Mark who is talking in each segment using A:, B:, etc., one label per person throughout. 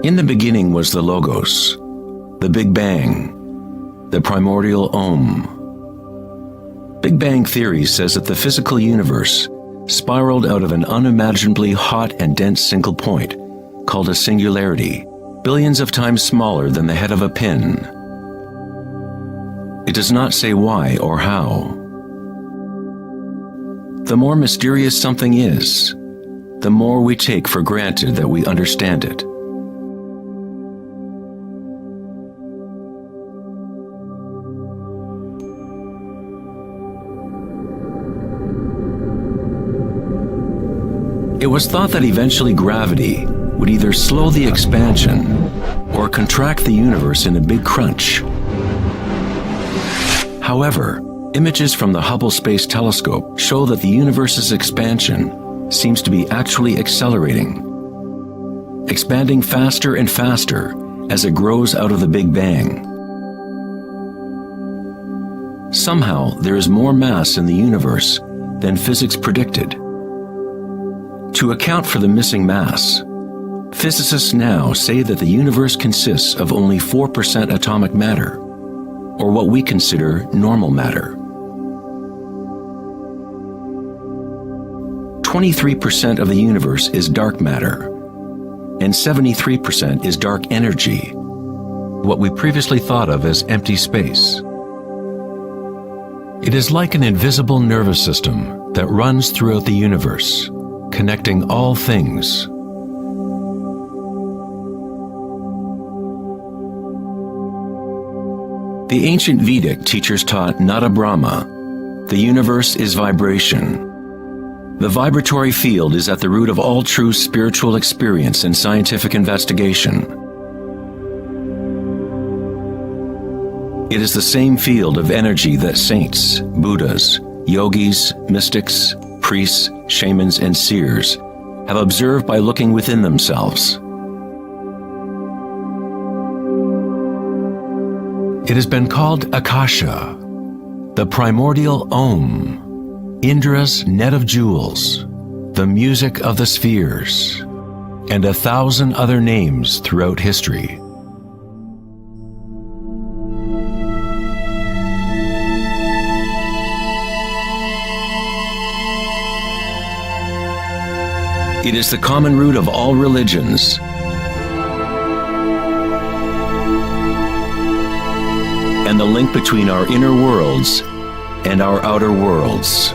A: In the beginning was the Logos, the Big Bang, the primordial Om. Big Bang theory says that the physical universe spiraled out of an unimaginably hot and dense single point, called a singularity, billions of times smaller than the head of a pin. It does not say why or how. The more mysterious something is, the more we take for granted that we understand it. It was thought that eventually gravity would either slow the expansion or contract the universe in a big crunch. However, images from the Hubble Space Telescope show that the universe's expansion seems to be actually accelerating, expanding faster and faster as it grows out of the Big Bang. Somehow, there is more mass in the universe than physics predicted. To account for the missing mass, physicists now say that the universe consists of only 4% atomic matter, or what we consider normal matter. 23% of the universe is dark matter, and 73% is dark energy, what we previously thought of as empty space. It is like an invisible nervous system that runs throughout the universe, connecting all things. The ancient Vedic teachers taught Nada Brahma, the universe is vibration. The vibratory field is at the root of all true spiritual experience and scientific investigation. It is the same field of energy that saints, Buddhas, yogis, mystics, priests, shamans, and seers have observed by looking within themselves. It has been called Akasha, the primordial Om, Indra's net of jewels, the music of the spheres, and 1,000 other names throughout history. It is the common root of all religions. And the link between our inner worlds and our outer worlds.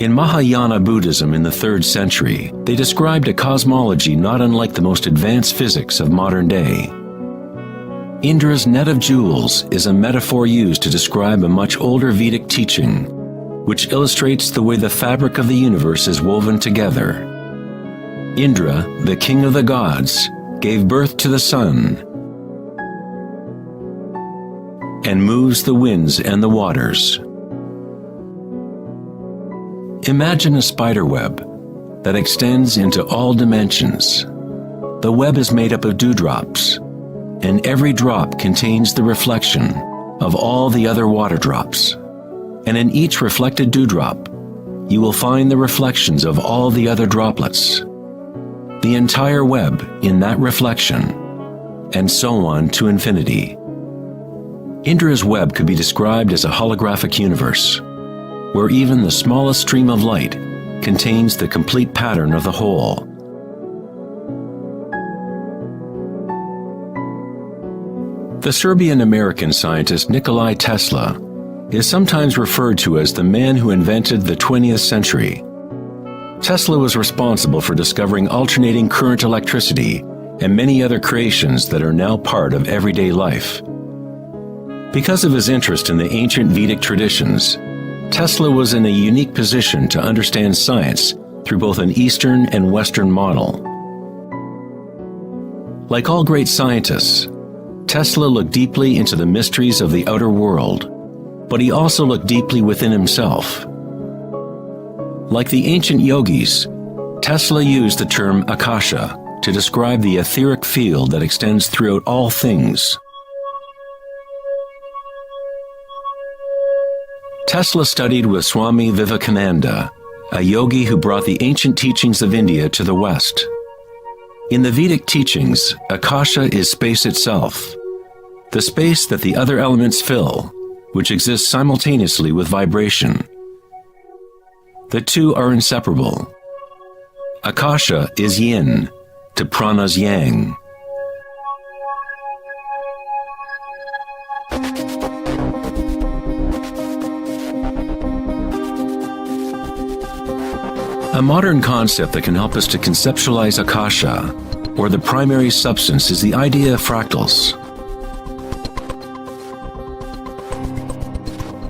A: In Mahayana Buddhism in the 3rd century, they described a cosmology not unlike the most advanced physics of modern day. Indra's net of jewels is a metaphor used to describe a much older Vedic teaching, which illustrates the way the fabric of the universe is woven together. Indra, the king of the gods, gave birth to the sun and moves the winds and the waters. Imagine a spider web that extends into all dimensions. The web is made up of dewdrops, and every drop contains the reflection of all the other water drops. And in each reflected dewdrop, you will find the reflections of all the other droplets. The entire web in that reflection, and so on to infinity. Indra's web could be described as a holographic universe, where even the smallest stream of light contains the complete pattern of the whole. The Serbian-American scientist Nikola Tesla is sometimes referred to as the man who invented the 20th century. Tesla was responsible for discovering alternating current electricity and many other creations that are now part of everyday life. Because of his interest in the ancient Vedic traditions, Tesla was in a unique position to understand science through both an Eastern and Western model. Like all great scientists, Tesla looked deeply into the mysteries of the outer world, but he also looked deeply within himself. Like the ancient yogis, Tesla used the term akasha to describe the etheric field that extends throughout all things. Tesla studied with Swami Vivekananda, a yogi who brought the ancient teachings of India to the West. In the Vedic teachings, akasha is space itself, the space that the other elements fill, which exists simultaneously with vibration. The two are inseparable. Akasha is yin to prana's yang. A modern concept that can help us to conceptualize akasha, or the primary substance, is the idea of fractals.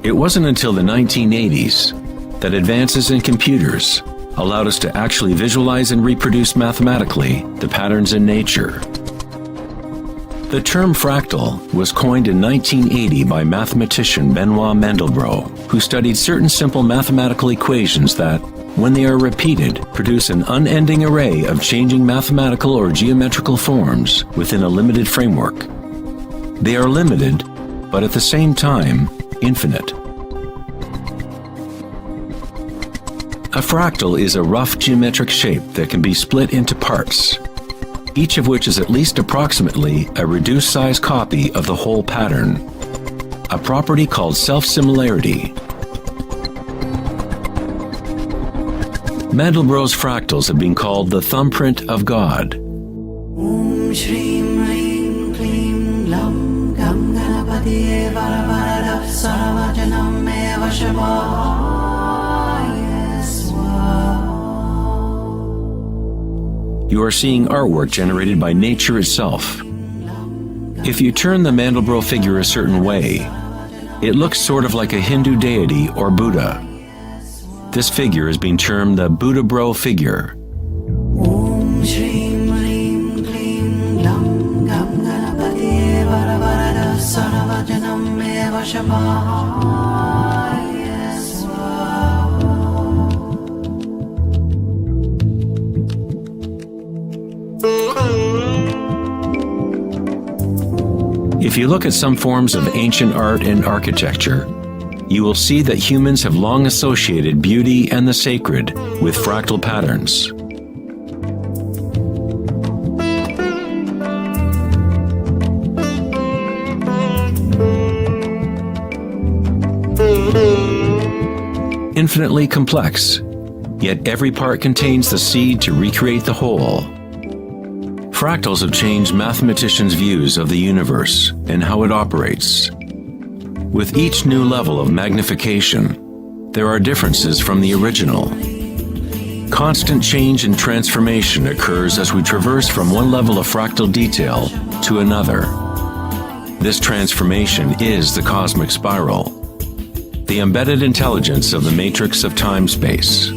A: It wasn't until the 1980s that advances in computers allowed us to actually visualize and reproduce mathematically the patterns in nature. The term fractal was coined in 1980 by mathematician Benoit Mandelbrot, who studied certain simple mathematical equations that, when they are repeated, produce an unending array of changing mathematical or geometrical forms within a limited framework. They are limited, but at the same time, infinite. A fractal is a rough geometric shape that can be split into parts, each of which is at least approximately a reduced size copy of the whole pattern, a property called self-similarity. Mandelbrot's fractals have been called the thumbprint of God.
B: Om Shrim Hrim Klim Lam Gam Ganapati Varavaradap Saravajanam Eva Shabaya Swa.
A: You are seeing artwork generated by nature itself. If you turn the Mandelbrot figure a certain way, it looks sort of like a Hindu deity or Buddha. This figure is being termed the Buddha-bro figure.
B: Om Shrim Hrim Klim Lam Gam Ganapati Varavaradap Saravajanam Eva Shabaya Swa.
A: If you look at some forms of ancient art and architecture, you will see that humans have long associated beauty and the sacred with fractal patterns. Infinitely complex, yet every part contains the seed to recreate the whole. Fractals have changed mathematicians' views of the universe and how it operates. With each new level of magnification, there are differences from the original. Constant change and transformation occurs as we traverse from one level of fractal detail to another. This transformation is the cosmic spiral, the embedded intelligence of the matrix of time-space.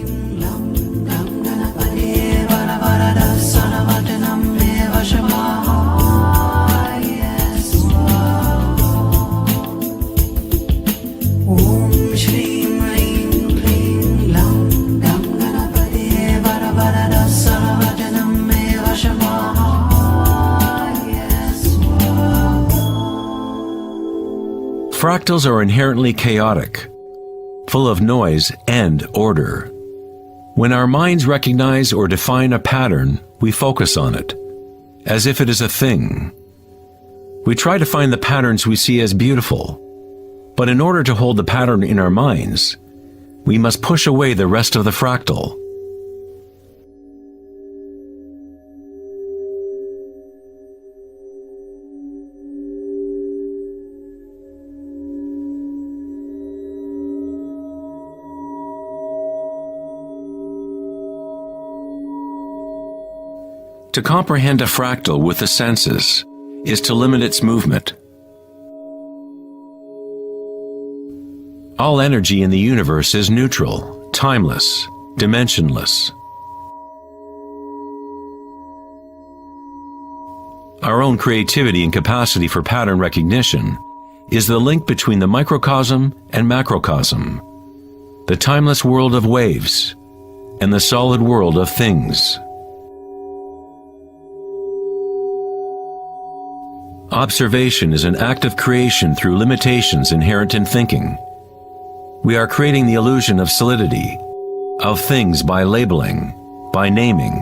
A: Fractals are inherently chaotic, full of noise and order. When our minds recognize or define a pattern, we focus on it, as if it is a thing. We try to find the patterns we see as beautiful, but in order to hold the pattern in our minds, we must push away the rest of the fractal. To comprehend a fractal with the senses is to limit its movement. All energy in the universe is neutral, timeless, dimensionless. Our own creativity and capacity for pattern recognition is the link between the microcosm and macrocosm, the timeless world of waves, and the solid world of things. Observation is an act of creation through limitations inherent in thinking. We are creating the illusion of solidity, of things by labeling, by naming.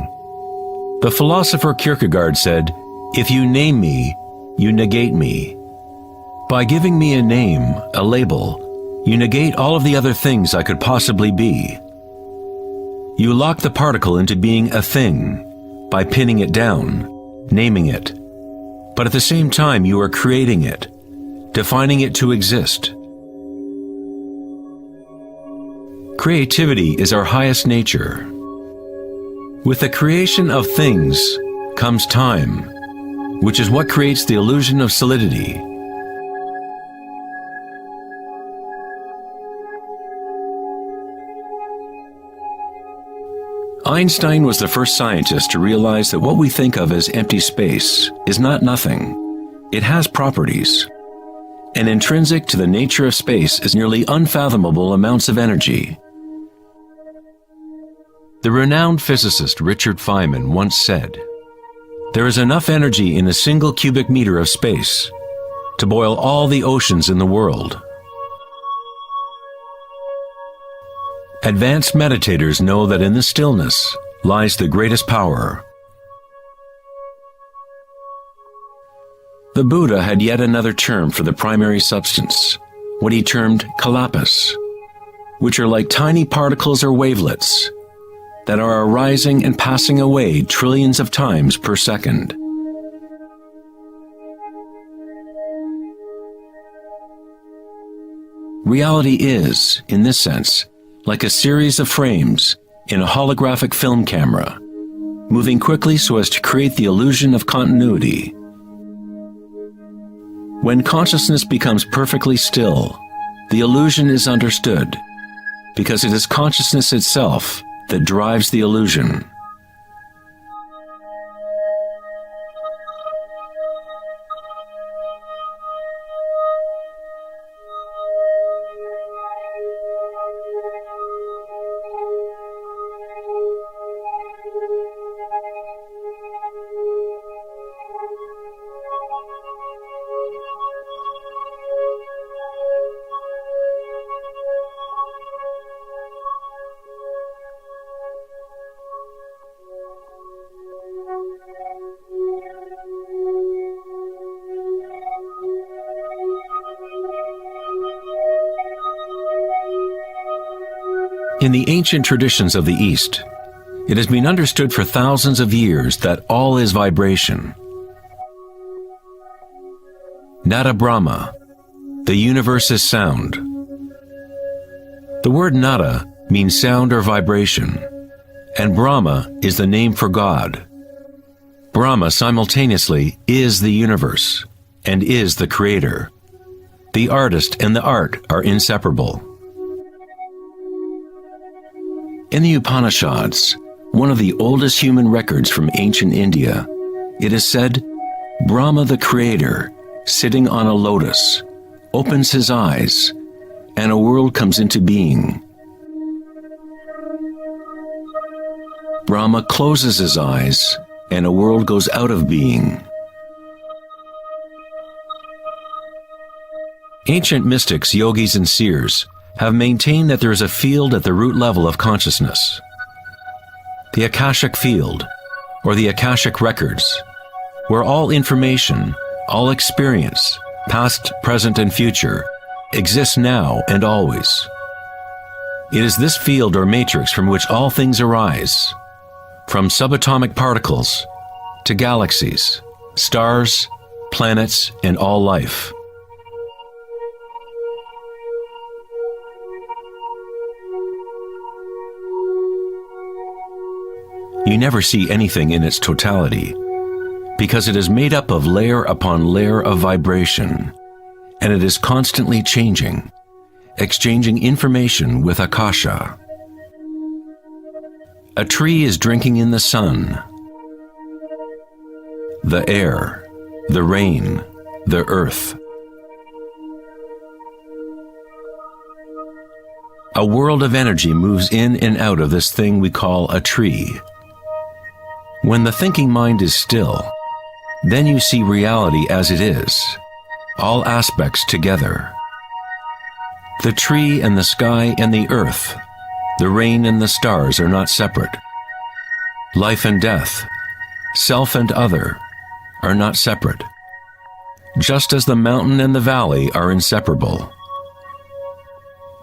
A: The philosopher Kierkegaard said, "If you name me, you negate me." By giving me a name, a label, you negate all of the other things I could possibly be. You lock the particle into being a thing by pinning it down, naming it. But at the same time, you are creating it, defining it to exist. Creativity is our highest nature. With the creation of things comes time, which is what creates the illusion of solidity. Einstein was the first scientist to realize that what we think of as empty space is not nothing. It has properties. And intrinsic to the nature of space is nearly unfathomable amounts of energy. The renowned physicist Richard Feynman once said, "There is enough energy in a single cubic meter of space to boil all the oceans in the world." Advanced meditators know that in the stillness lies the greatest power. The Buddha had yet another term for the primary substance, what he termed kalapas, which are like tiny particles or wavelets that are arising and passing away trillions of times per second. Reality is, in this sense, like a series of frames in a holographic film camera, moving quickly so as to create the illusion of continuity. When consciousness becomes perfectly still, the illusion is understood, because it is consciousness itself that drives the illusion. In the ancient traditions of the East, it has been understood for thousands of years that all is vibration. Nada Brahma, the universe is sound. The word nada means sound or vibration, and Brahma is the name for God. Brahma simultaneously is the universe and is the creator. The artist and the art are inseparable. In the Upanishads, one of the oldest human records from ancient India, it is said, Brahma the creator, sitting on a lotus, opens his eyes, and a world comes into being. Brahma closes his eyes, and a world goes out of being. Ancient mystics, yogis, and seers have maintained that there is a field at the root level of consciousness. The Akashic field, or the Akashic records, where all information, all experience, past, present, and future, exists now and always. It is this field or matrix from which all things arise, from subatomic particles to galaxies, stars, planets, and all life. You never see anything in its totality, because it is made up of layer upon layer of vibration, and it is constantly changing, exchanging information with Akasha. A tree is drinking in the sun, the air, the rain, the earth. a world of energy moves in and out of this thing we call a tree. When the thinking mind is still, then you see reality as it is, all aspects together. The tree and the sky and the earth, the rain and the stars are not separate. Life and death, self and other, are not separate, just as the mountain and the valley are inseparable.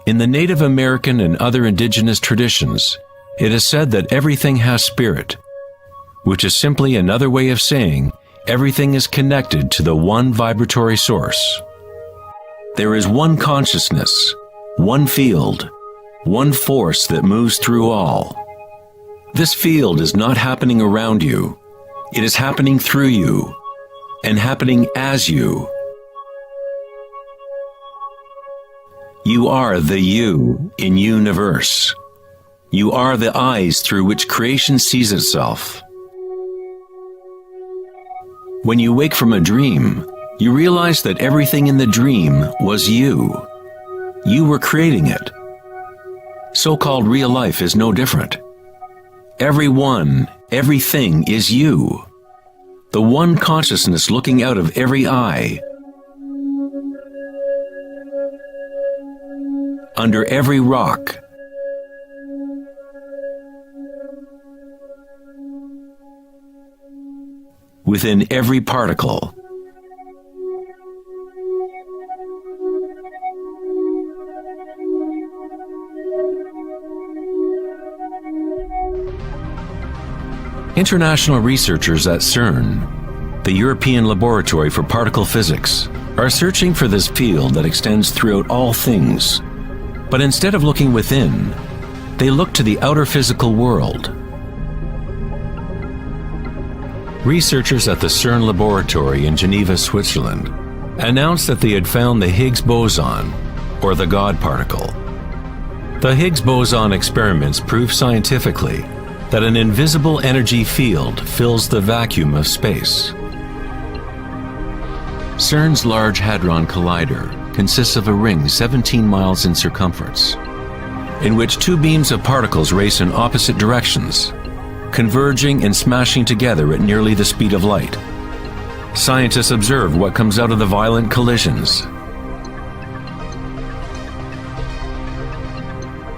A: In the Native American and other indigenous traditions, it is said that everything has spirit, which is simply another way of saying everything is connected to the one vibratory source. There is one consciousness, one field, one force that moves through all. This field is not happening around you, it is happening through you, and happening as you. You are the you in universe. You are the eyes through which creation sees itself. When you wake from a dream, you realize that everything in the dream was you. You were creating it. So-called real life is no different. Everyone, everything is you. The one consciousness looking out of every eye. Under every rock. Within every particle. International researchers at CERN, the European Laboratory for Particle Physics, are searching for this field that extends throughout all things. But instead of looking within, they look to the outer physical world. Researchers at the CERN laboratory in Geneva, Switzerland, announced that they had found the Higgs boson, or the God particle. The Higgs boson experiments prove scientifically that an invisible energy field fills the vacuum of space. CERN's Large Hadron Collider consists of a ring 17 miles in circumference, in which two beams of particles race in opposite directions, converging and smashing together at nearly the speed of light. Scientists observe what comes out of the violent collisions.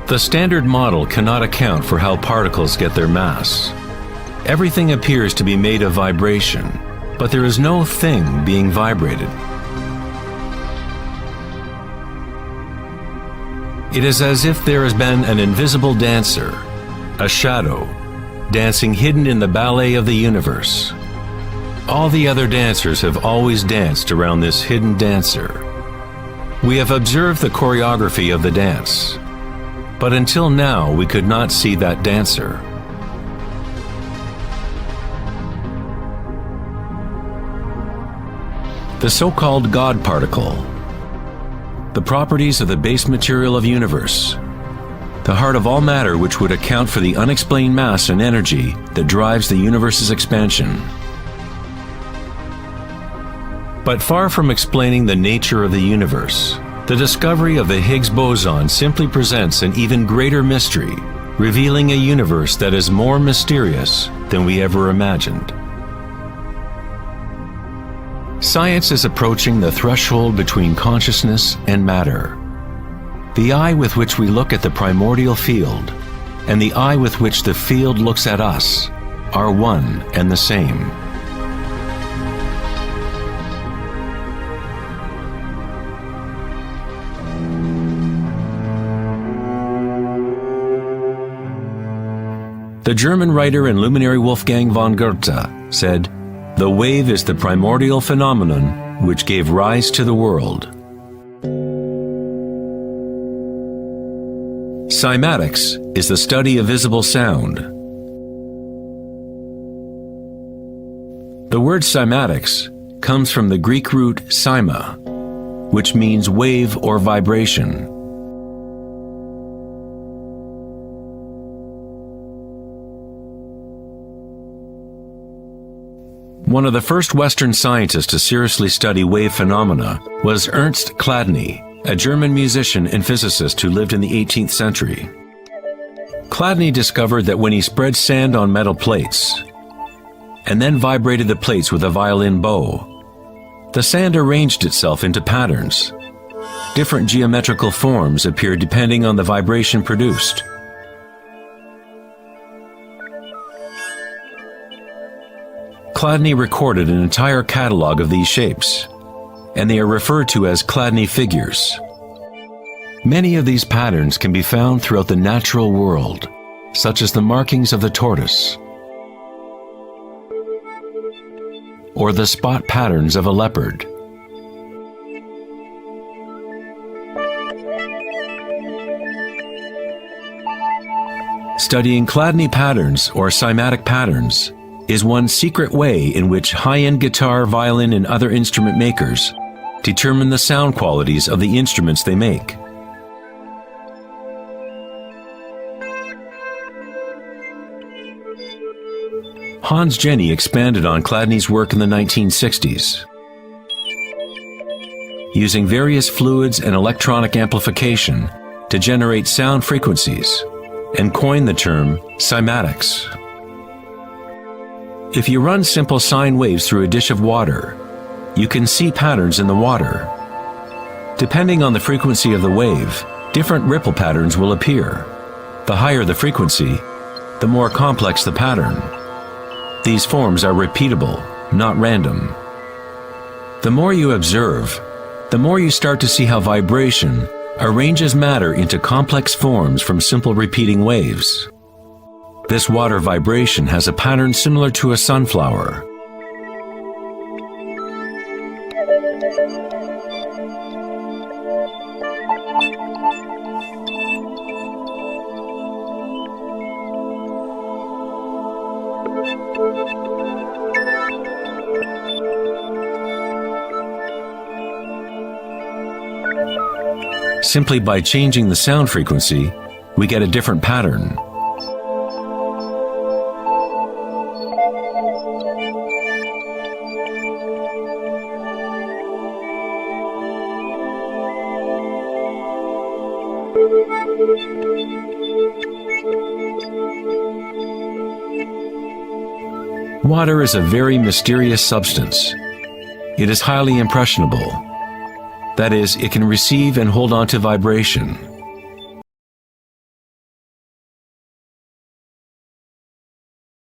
A: The standard model cannot account for how particles get their mass. Everything appears to be made of vibration, but there is no thing being vibrated. It is as if there has been an invisible dancer, a shadow, dancing hidden in the ballet of the universe. All the other dancers have always danced around this hidden dancer. We have observed the choreography of the dance, but until now we could not see that dancer. The so-called God particle, the properties of the base material of universe, the heart of all matter which would account for the unexplained mass and energy that drives the universe's expansion. But far from explaining the nature of the universe, the discovery of the Higgs boson simply presents an even greater mystery, revealing a universe that is more mysterious than we ever imagined. Science is approaching the threshold between consciousness and matter. The eye with which we look at the primordial field and the eye with which the field looks at us are one and the same. The German writer and luminary Wolfgang von Goethe said, "The wave is the primordial phenomenon which gave rise to the world." Cymatics is the study of visible sound. The word cymatics comes from the Greek root cyma, which means wave or vibration. One of the first Western scientists to seriously study wave phenomena was Ernst Chladni, a German musician and physicist who lived in the 18th century. Chladni discovered that when he spread sand on metal plates and then vibrated the plates with a violin bow, the sand arranged itself into patterns. Different geometrical forms appeared depending on the vibration produced. Chladni recorded an entire catalog of these shapes, and they are referred to as Chladni figures. Many of these patterns can be found throughout the natural world, such as the markings of the tortoise, or the spot patterns of a leopard. Studying Chladni patterns or cymatic patterns is one secret way in which high-end guitar, violin, and other instrument makers determine the sound qualities of the instruments they make. Hans Jenny expanded on Chladni's work in the 1960s. Using various fluids and electronic amplification to generate sound frequencies, and coined the term cymatics. If you run simple sine waves through a dish of water, you can see patterns in the water. Depending on the frequency of the wave, different ripple patterns will appear. The higher the frequency, the more complex the pattern. These forms are repeatable, not random. The more you observe, the more you start to see how vibration arranges matter into complex forms from simple repeating waves. This water vibration has a pattern similar to a sunflower. Simply by changing the sound frequency, we get a different pattern. Water is a very mysterious substance. It is highly impressionable. That is, it can receive and hold on to vibration.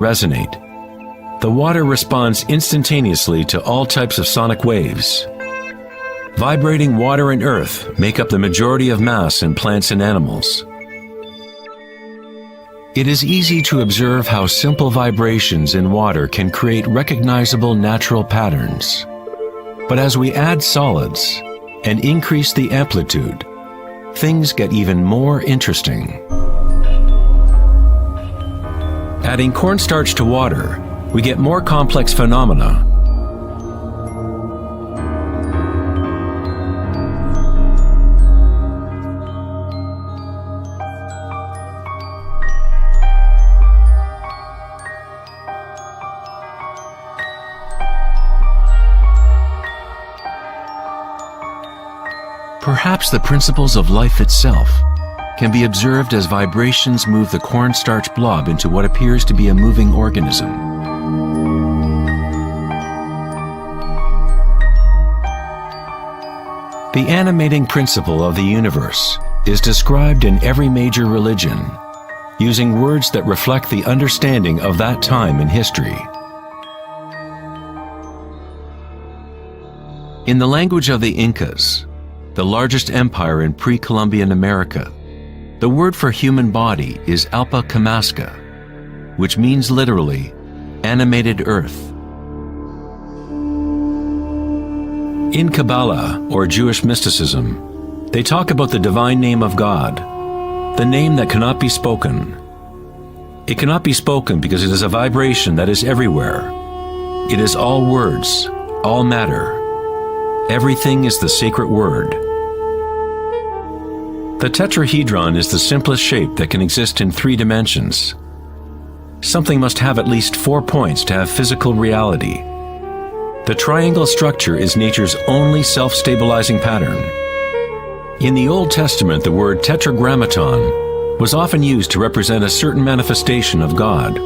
A: Resonate. The water responds instantaneously to all types of sonic waves. Vibrating water and earth make up the majority of mass in plants and animals. It is easy to observe how simple vibrations in water can create recognizable natural patterns. But as we add solids and increase the amplitude, things get even more interesting. Adding cornstarch to water, we get more complex phenomena. Perhaps the principles of life itself can be observed as vibrations move the cornstarch blob into what appears to be a moving organism. The animating principle of the universe is described in every major religion, using words that reflect the understanding of that time in history. In the language of the Incas, the largest empire in pre-Columbian America, the word for human body is Alpa Kamasca, which means literally, animated earth. In Kabbalah, or Jewish mysticism, they talk about the divine name of God, the name that cannot be spoken. It cannot be spoken because it is a vibration that is everywhere. It is all words, all matter. Everything is the sacred word. The tetrahedron is the simplest shape that can exist in 3 dimensions. Something must have at least 4 points to have physical reality. The triangle structure is nature's only self-stabilizing pattern. In the Old Testament, the word tetragrammaton was often used to represent a certain manifestation of God.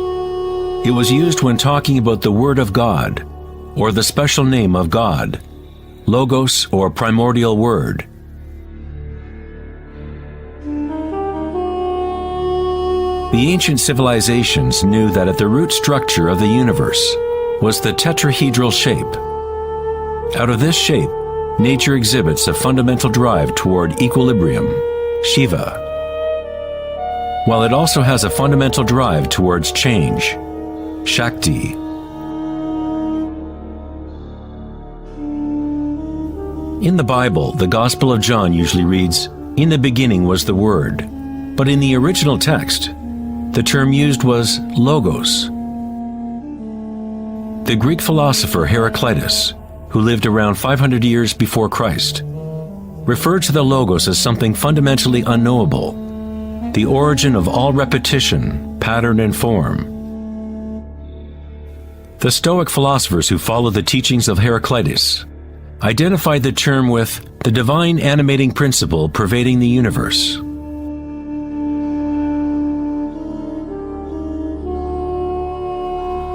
A: It was used when talking about the Word of God, or the special name of God, Logos or primordial Word. The ancient civilizations knew that at the root structure of the universe was the tetrahedral shape. Out of this shape, nature exhibits a fundamental drive toward equilibrium, Shiva, while it also has a fundamental drive towards change, Shakti. In the Bible, the Gospel of John usually reads, "In the beginning was the Word," but in the original text, the term used was logos. The Greek philosopher Heraclitus, who lived around 500 years before Christ, referred to the logos as something fundamentally unknowable, the origin of all repetition, pattern, and form. The Stoic philosophers who followed the teachings of Heraclitus identified the term with the divine animating principle pervading the universe.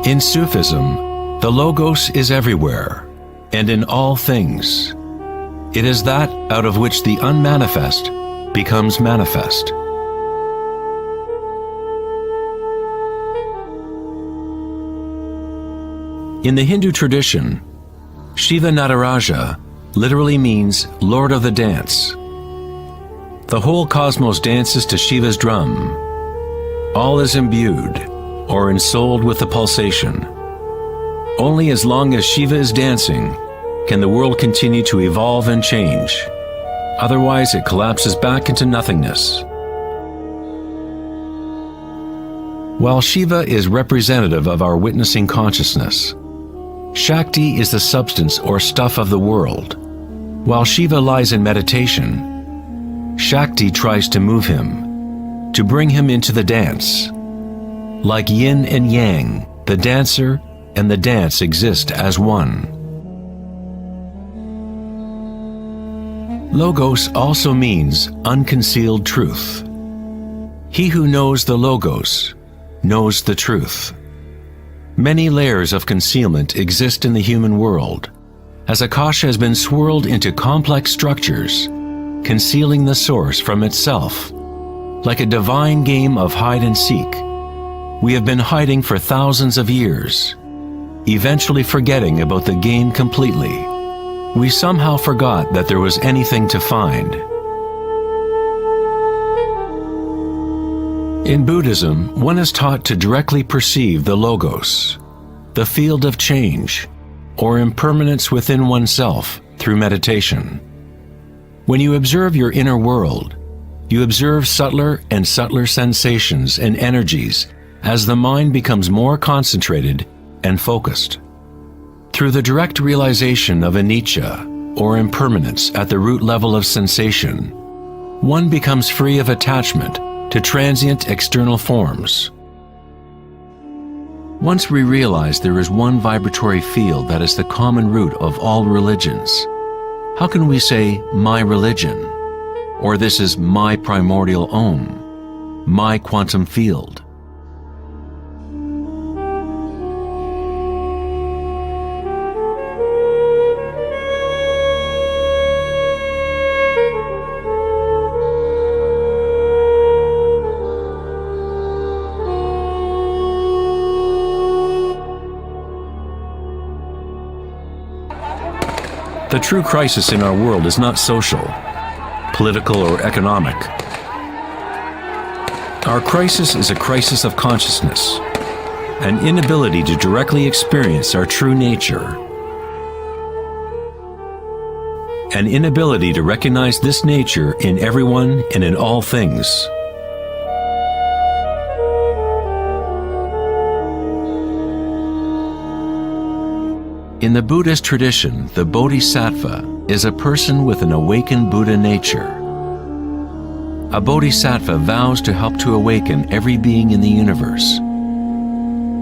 A: In Sufism, the Logos is everywhere and in all things. It is that out of which the unmanifest becomes manifest. In the Hindu tradition, Shiva Nataraja literally means Lord of the Dance. The whole cosmos dances to Shiva's drum. All is imbued or ensouled with the pulsation. Only as long as Shiva is dancing can the world continue to evolve and change. Otherwise, it collapses back into nothingness. While Shiva is representative of our witnessing consciousness, Shakti is the substance or stuff of the world. While Shiva lies in meditation, Shakti tries to move him, to bring him into the dance. Like yin and yang, the dancer and the dance exist as one. Logos also means unconcealed truth. He who knows the Logos knows the truth. Many layers of concealment exist in the human world, as Akasha has been swirled into complex structures, concealing the source from itself. Like a divine game of hide and seek, we have been hiding for thousands of years, eventually forgetting about the game completely. We somehow forgot that there was anything to find. In Buddhism, one is taught to directly perceive the Logos, the field of change, or impermanence within oneself through meditation. When you observe your inner world, you observe subtler and subtler sensations and energies as the mind becomes more concentrated and focused. Through the direct realization of anicca, or impermanence at the root level of sensation, one becomes free of attachment to transient external forms. Once we realize there is one vibratory field that is the common root of all religions, how can we say, my religion, or this is my primordial Om, my quantum field? The true crisis in our world is not social, political, or economic. Our crisis is a crisis of consciousness, an inability to directly experience our true nature, an inability to recognize this nature in everyone and in all things. In the Buddhist tradition, the Bodhisattva is a person with an awakened Buddha nature. A Bodhisattva vows to help to awaken every being in the universe,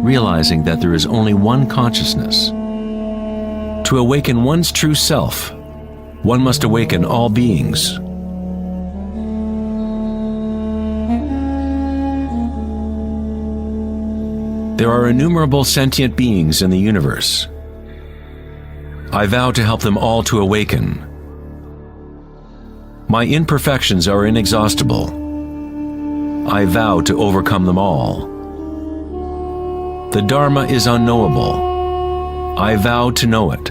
A: realizing that there is only one consciousness. To awaken one's true self, one must awaken all beings, There are innumerable sentient beings in the universe. I vow to help them all to awaken. My imperfections are inexhaustible. I vow to overcome them all. The Dharma is unknowable. I vow to know it.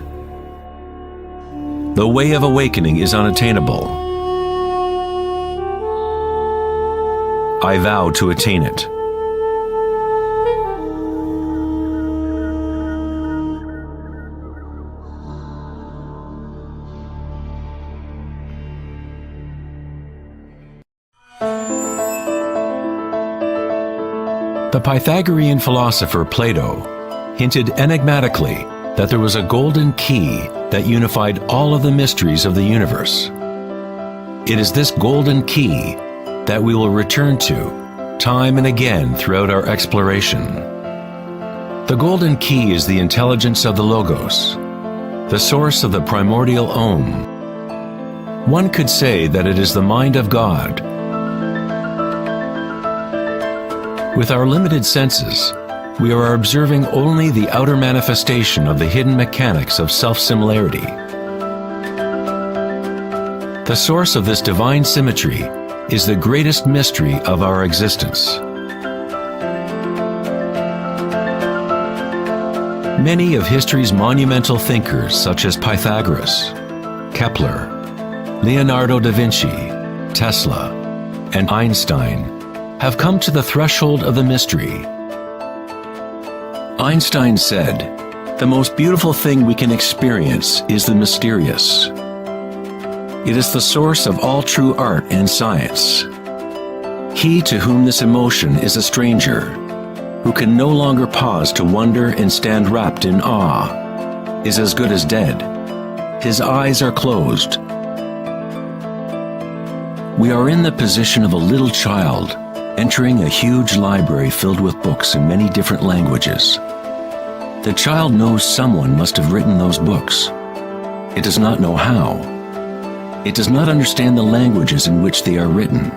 A: The way of awakening is unattainable. I vow to attain it. The Pythagorean philosopher Plato hinted enigmatically that there was a golden key that unified all of the mysteries of the universe. It is this golden key that we will return to time and again throughout our exploration. The golden key is the intelligence of the Logos, the source of the primordial Om. One could say that it is the mind of God. With our limited senses, we are observing only the outer manifestation of the hidden mechanics of self-similarity. The source of this divine symmetry is the greatest mystery of our existence. Many of history's monumental thinkers, such as Pythagoras, Kepler, Leonardo da Vinci, Tesla, and Einstein, have come to the threshold of the mystery. Einstein said, "The most beautiful thing we can experience is the mysterious. It is the source of all true art and science. He to whom this emotion is a stranger, who can no longer pause to wonder and stand wrapped in awe, is as good as dead. His eyes are closed." We are in the position of a little child entering a huge library filled with books in many different languages. The child knows someone must have written those books. It does not know how. It does not understand the languages in which they are written.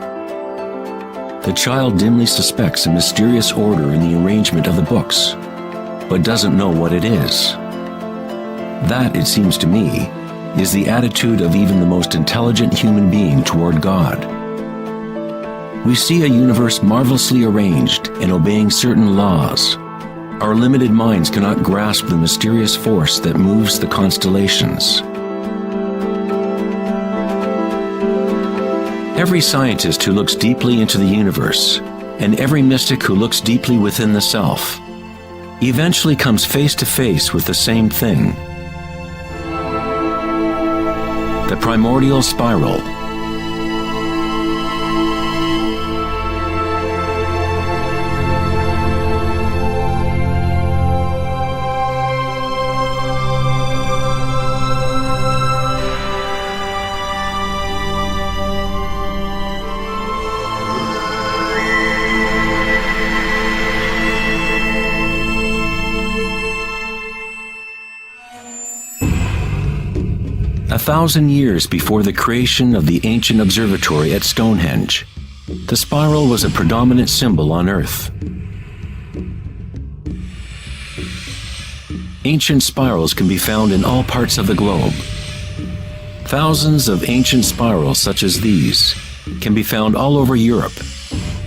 A: The child dimly suspects a mysterious order in the arrangement of the books, but doesn't know what it is. That, it seems to me, is the attitude of even the most intelligent human being toward God. We see a universe marvelously arranged and obeying certain laws. Our limited minds cannot grasp the mysterious force that moves the constellations. Every scientist who looks deeply into the universe, and every mystic who looks deeply within the self, eventually comes face to face with the same thing: the primordial spiral. A 1,000 years before the creation of the ancient observatory at Stonehenge, the spiral was a predominant symbol on Earth. Ancient spirals can be found in all parts of the globe. Thousands of ancient spirals such as these can be found all over Europe,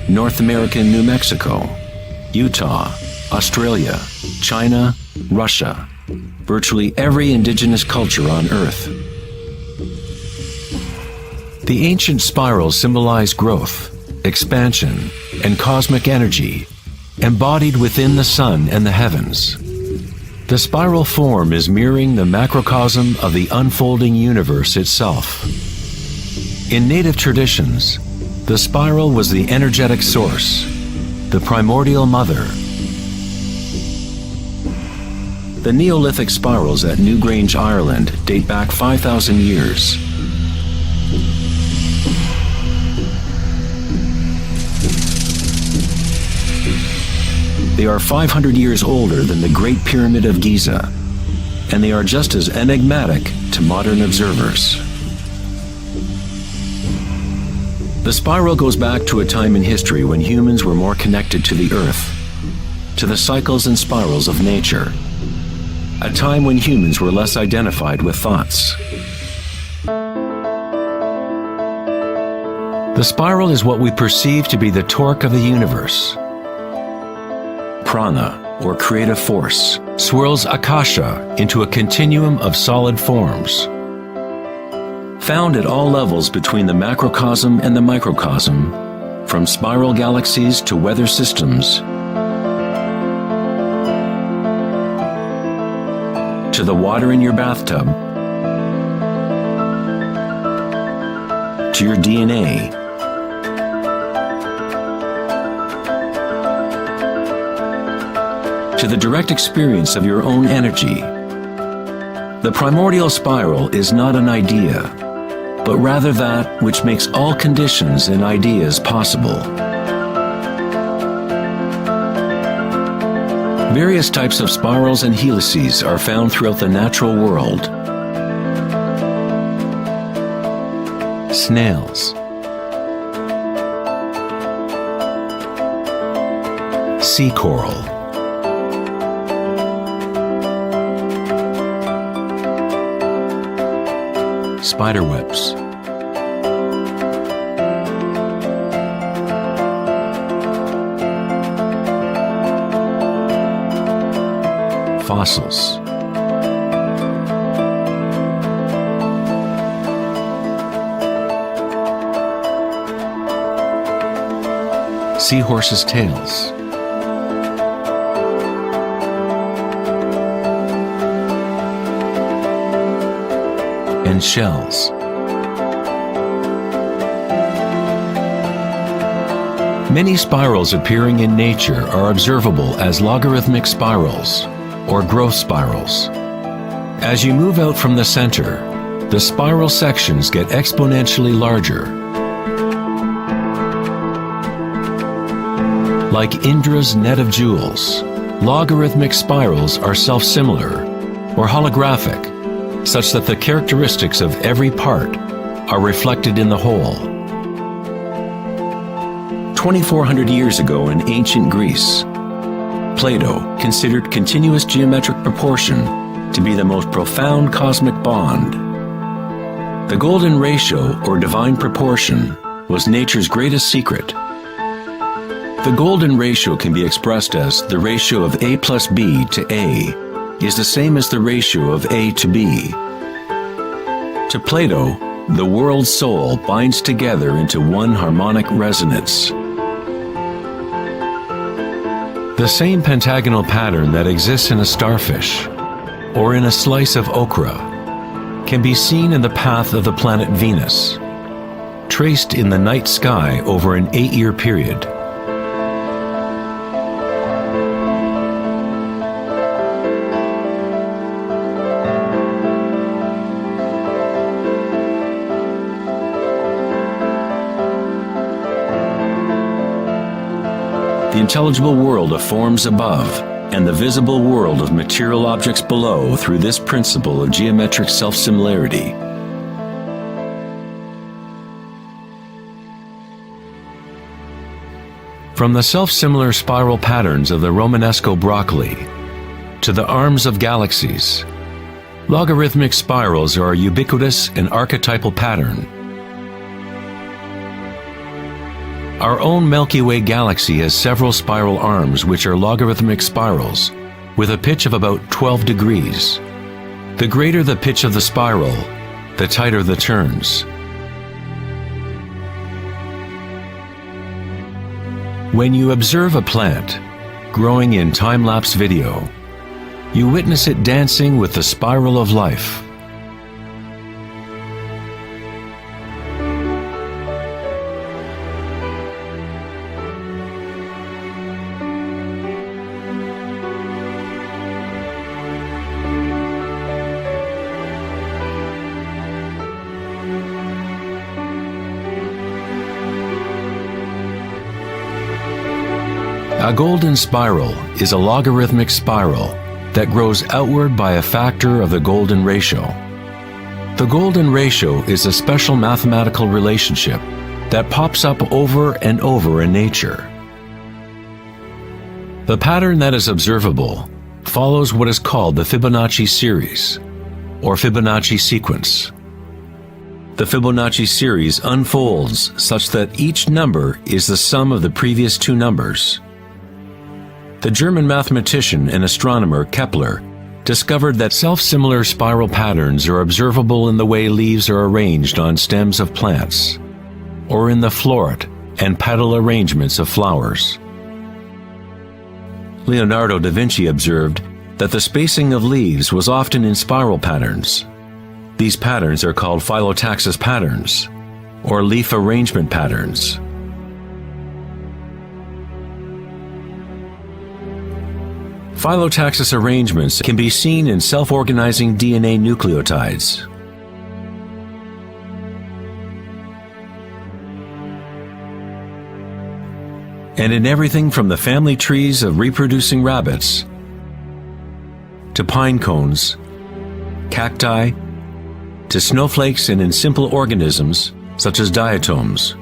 A: North America and New Mexico, Utah, Australia, China, Russia, virtually every indigenous culture on Earth. The ancient spirals symbolize growth, expansion, and cosmic energy embodied within the sun and the heavens. The spiral form is mirroring the macrocosm of the unfolding universe itself. In native traditions, the spiral was the energetic source, the primordial mother. The Neolithic spirals at Newgrange, Ireland date back 5,000 years. They are 500 years older than the Great Pyramid of Giza, and they are just as enigmatic to modern observers. The spiral goes back to a time in history when humans were more connected to the Earth. to the cycles and spirals of nature, a time when humans were less identified with thoughts. The spiral is what we perceive to be the torque of the universe. Prana, or creative force, swirls akasha into a continuum of solid forms. Found at all levels between the macrocosm and the microcosm, from spiral galaxies to weather systems, to the water in your bathtub, to your DNA, to the direct experience of your own energy. The primordial spiral is not an idea, but rather that which makes all conditions and ideas possible. Various types of spirals and helices are found throughout the natural world. Snails, sea coral, spiderwebs, fossils, seahorses' tails, and shells. Many spirals appearing in nature are observable as logarithmic spirals, or growth spirals. As you move out from the center, the spiral sections get exponentially larger. Like Indra's net of jewels, logarithmic spirals are self-similar, or holographic, such that the characteristics of every part are reflected in the whole. 2,400 years ago in ancient Greece, Plato considered continuous geometric proportion to be the most profound cosmic bond. The golden ratio, or divine proportion, was nature's greatest secret. The golden ratio can be expressed as the ratio of A plus B to A is the same as the ratio of A to B. To Plato, the world's soul binds together into one harmonic resonance. The same pentagonal pattern that exists in a starfish or in a slice of okra can be seen in the path of the planet Venus, traced in the night sky over an 8-year period. The intelligible world of forms above and the visible world of material objects below through this principle of geometric self-similarity. From the self-similar spiral patterns of the Romanesco broccoli to the arms of galaxies, logarithmic spirals are a ubiquitous and archetypal pattern. Our own Milky Way galaxy has several spiral arms which are logarithmic spirals with a pitch of about 12 degrees. The greater the pitch of the spiral, the tighter the turns. When you observe a plant growing in time-lapse video, you witness it dancing with the spiral of life. A golden spiral is a logarithmic spiral that grows outward by a factor of the golden ratio. The golden ratio is a special mathematical relationship that pops up over and over in nature. The pattern that is observable follows what is called the Fibonacci series, or Fibonacci sequence. The Fibonacci series unfolds such that each number is the sum of the previous two numbers. The German mathematician and astronomer Kepler discovered that self-similar spiral patterns are observable in the way leaves are arranged on stems of plants, or in the floret and petal arrangements of flowers. Leonardo da Vinci observed that the spacing of leaves was often in spiral patterns. These patterns are called phyllotaxis patterns, or leaf arrangement patterns. Phyllotaxis arrangements can be seen in self-organizing DNA nucleotides. And in everything from the family trees of reproducing rabbits to pine cones, cacti, to snowflakes, and in simple organisms such as diatoms.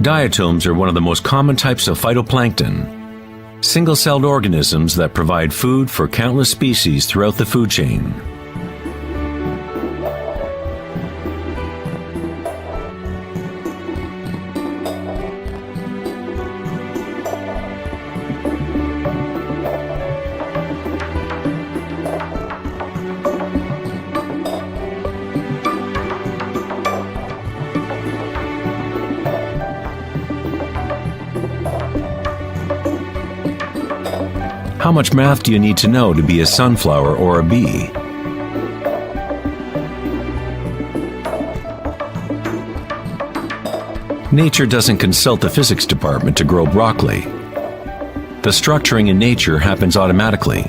A: Diatoms are one of the most common types of phytoplankton, single-celled organisms that provide food for countless species throughout the food chain. How much math do you need to know to be a sunflower or a bee? Nature doesn't consult the physics department to grow broccoli. The structuring in nature happens automatically.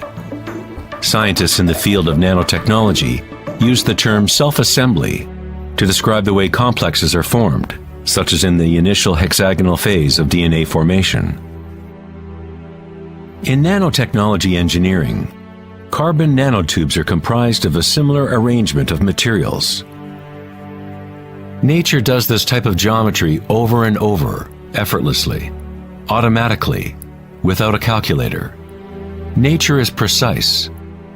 A: Scientists in the field of nanotechnology use the term self-assembly to describe the way complexes are formed, such as in the initial hexagonal phase of DNA formation. In nanotechnology engineering, carbon nanotubes are comprised of a similar arrangement of materials. Nature does this type of geometry over and over, effortlessly, automatically, without a calculator. Nature is precise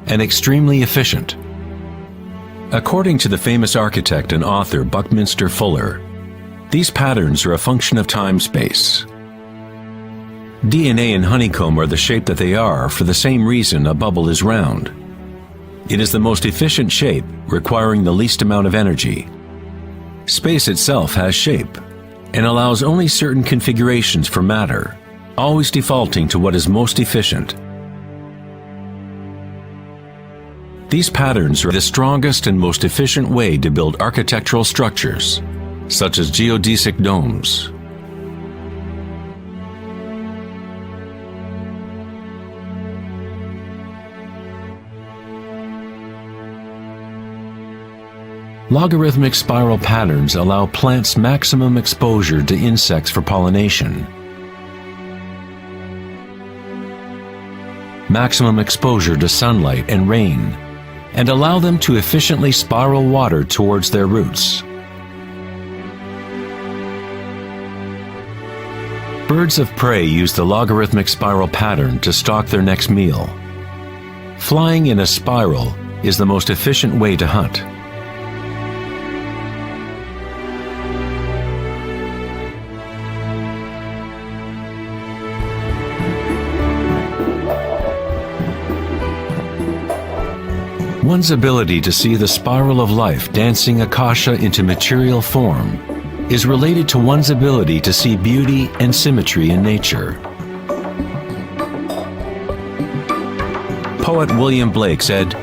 A: and extremely efficient. According to the famous architect and author Buckminster Fuller, these patterns are a function of time-space. DNA and honeycomb are the shape that they are for the same reason a bubble is round. It is the most efficient shape, requiring the least amount of energy. Space itself has shape, and allows only certain configurations for matter, always defaulting to what is most efficient. These patterns are the strongest and most efficient way to build architectural structures, such as geodesic domes. Logarithmic spiral patterns allow plants maximum exposure to insects for pollination, maximum exposure to sunlight and rain, and allow them to efficiently spiral water towards their roots. Birds of prey use the logarithmic spiral pattern to stalk their next meal. Flying in a spiral is the most efficient way to hunt. One's ability to see the spiral of life dancing akasha into material form is related to one's ability to see beauty and symmetry in nature. Poet William Blake said,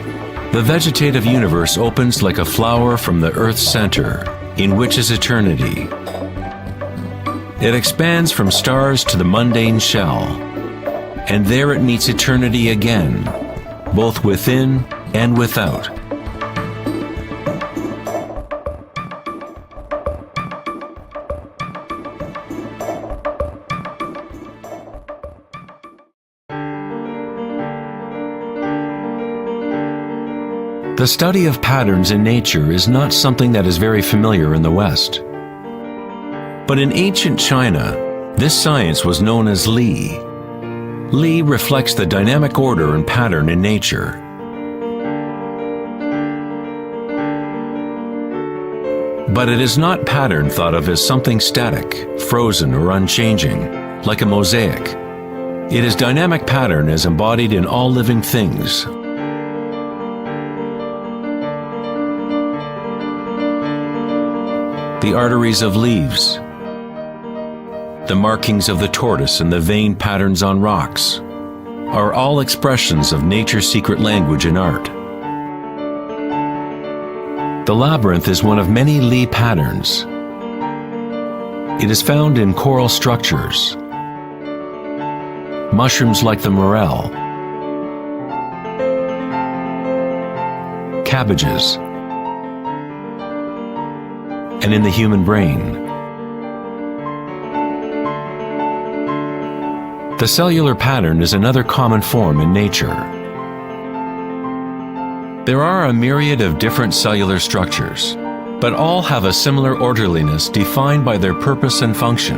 A: "The vegetative universe opens like a flower from the earth's center, in which is eternity. It expands from stars to the mundane shell, and there it meets eternity again, both within and without." The study of patterns in nature is not something that is very familiar in the West. But in ancient China, this science was known as Li, Li reflects the dynamic order and pattern in nature. But it is not pattern thought of as something static, frozen, or unchanging, like a mosaic. It is dynamic pattern as embodied in all living things. The arteries of leaves, the markings of the tortoise and the vein patterns on rocks are all expressions of nature's secret language in art. The labyrinth is one of many Li patterns. It is found in coral structures, mushrooms like the morel, cabbages, and in the human brain. The cellular pattern is another common form in nature. There are a myriad of different cellular structures, but all have a similar orderliness defined by their purpose and function.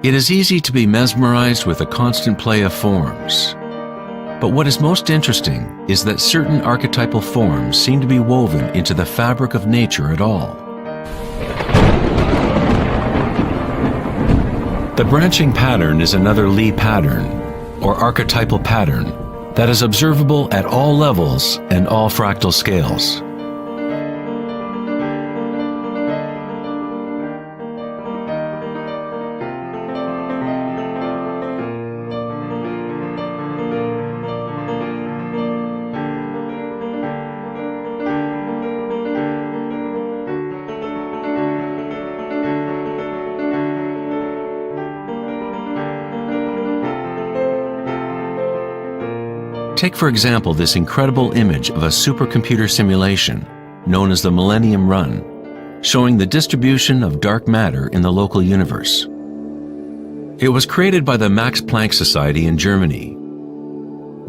A: It is easy to be mesmerized with the constant play of forms. But what is most interesting is that certain archetypal forms seem to be woven into the fabric of nature at all. The branching pattern is another Li pattern, or archetypal pattern, that is observable at all levels and all fractal scales. Take for example this incredible image of a supercomputer simulation known as the Millennium Run, showing the distribution of dark matter in the local universe. It was created by the Max Planck Society in Germany.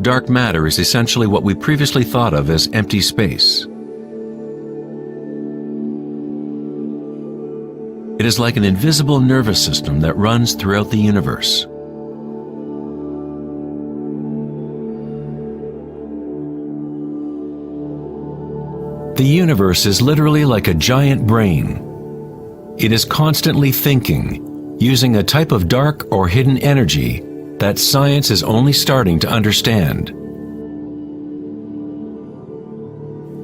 A: Dark matter is essentially what we previously thought of as empty space. It is like an invisible nervous system that runs throughout the universe. The universe is literally like a giant brain. It is constantly thinking, using a type of dark or hidden energy that science is only starting to understand.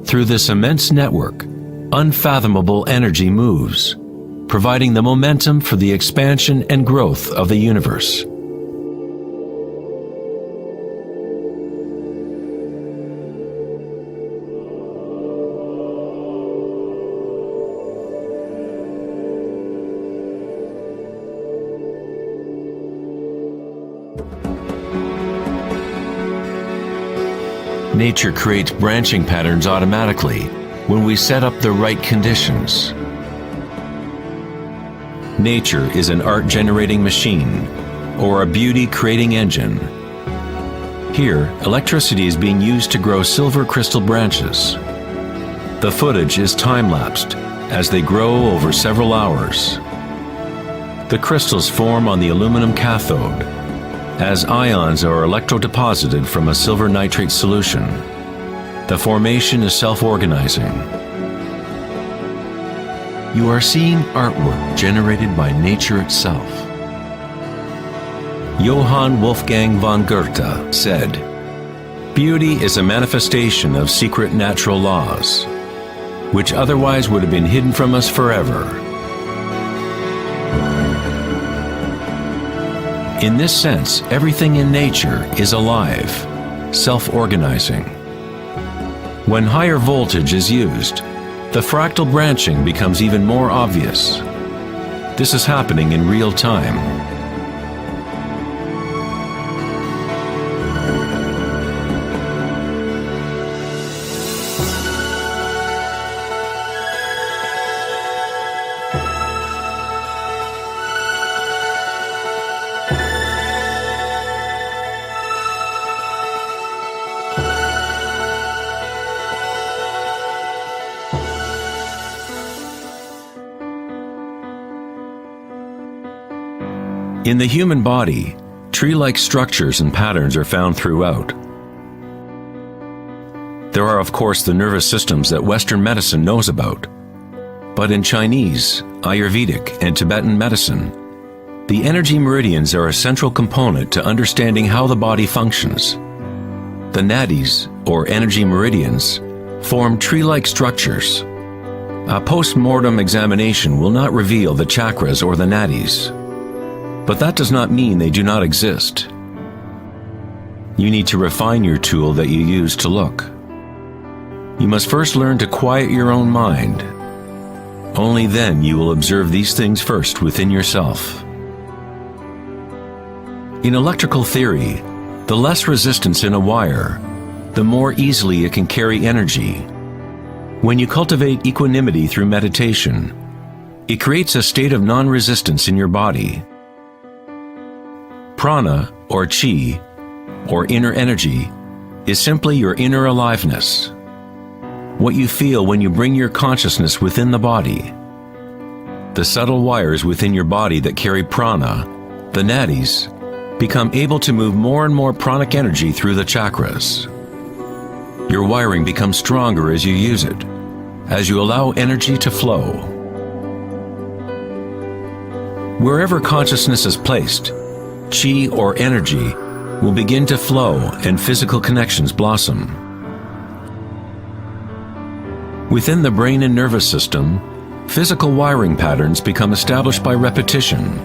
A: Through this immense network, unfathomable energy moves, providing the momentum for the expansion and growth of the universe. Nature creates branching patterns automatically when we set up the right conditions. Nature is an art-generating machine, or a beauty-creating engine. Here, electricity is being used to grow silver crystal branches. The footage is time-lapsed as they grow over several hours. The crystals form on the aluminum cathode, as ions are electrodeposited from a silver nitrate solution. The formation is self-organizing. You are seeing artwork generated by nature itself. Johann Wolfgang von Goethe said, "Beauty is a manifestation of secret natural laws, which otherwise would have been hidden from us forever." In this sense, everything in nature is alive, self-organizing. When higher voltage is used, the fractal branching becomes even more obvious. This is happening in real time. In the human body, tree-like structures and patterns are found throughout. There are, of course, the nervous systems that Western medicine knows about. But in Chinese, Ayurvedic, and Tibetan medicine, the energy meridians are a central component to understanding how the body functions. The nadis, or energy meridians, form tree-like structures. A post-mortem examination will not reveal the chakras or the nadis, but that does not mean they do not exist. You need to refine your tool that you use to look. You must first learn to quiet your own mind. Only then you will observe these things first within yourself. In electrical theory, the less resistance in a wire, the more easily it can carry energy. When you cultivate equanimity through meditation, it creates a state of non-resistance in your body. Prana, or chi, or inner energy, is simply your inner aliveness. What you feel when you bring your consciousness within the body. The subtle wires within your body that carry prana, the nadis, become able to move more and more pranic energy through the chakras. Your wiring becomes stronger as you use it, as you allow energy to flow. Wherever consciousness is placed, chi or energy will begin to flow and physical connections blossom. Within the brain and nervous system, physical wiring patterns become established by repetition.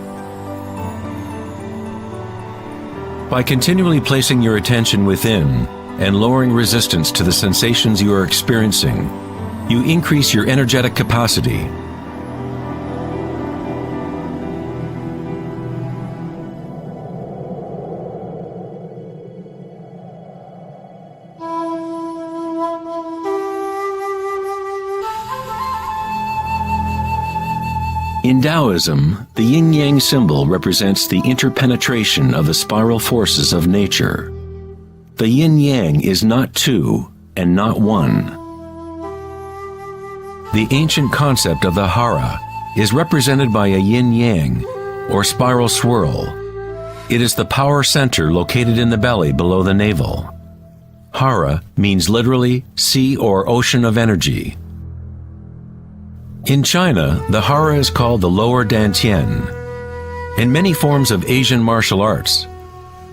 A: By continually placing your attention within and lowering resistance to the sensations you are experiencing, you increase your energetic capacity. In Taoism, the yin-yang symbol represents the interpenetration of the spiral forces of nature. The yin-yang is not two and not one. The ancient concept of the hara is represented by a yin-yang, or spiral swirl. It is the power center located in the belly below the navel. Hara means literally sea or ocean of energy. In China, the hara is called the lower dantian. In many forms of Asian martial arts,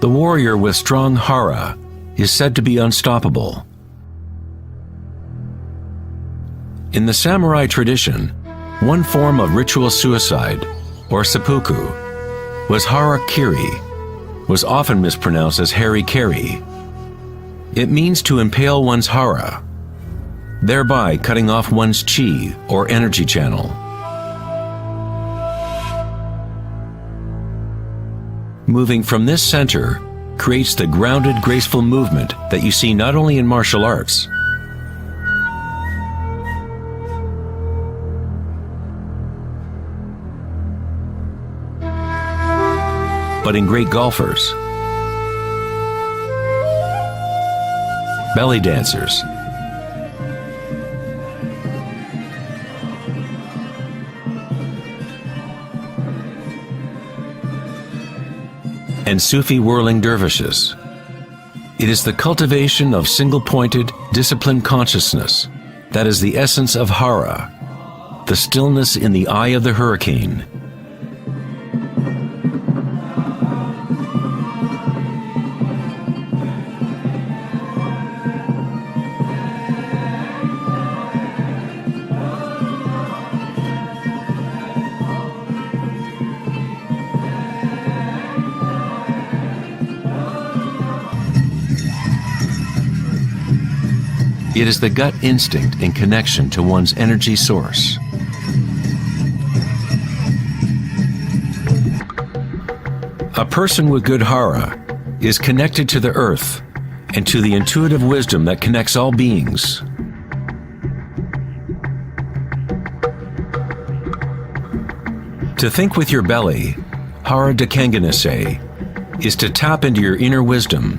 A: the warrior with strong hara is said to be unstoppable. In the samurai tradition, one form of ritual suicide, or seppuku, was harakiri, was often mispronounced as harikiri. It means to impale one's hara, thereby cutting off one's chi or energy channel. Moving from this center creates the grounded, graceful movement that you see not only in martial arts, but in great golfers, belly dancers, and Sufi whirling dervishes. It is the cultivation of single-pointed, disciplined consciousness that is the essence of hara, the stillness in the eye of the hurricane. It is the gut instinct and connection to one's energy source. A person with good hara is connected to the earth and to the intuitive wisdom that connects all beings. To think with your belly, hara dekanganase, is to tap into your inner wisdom.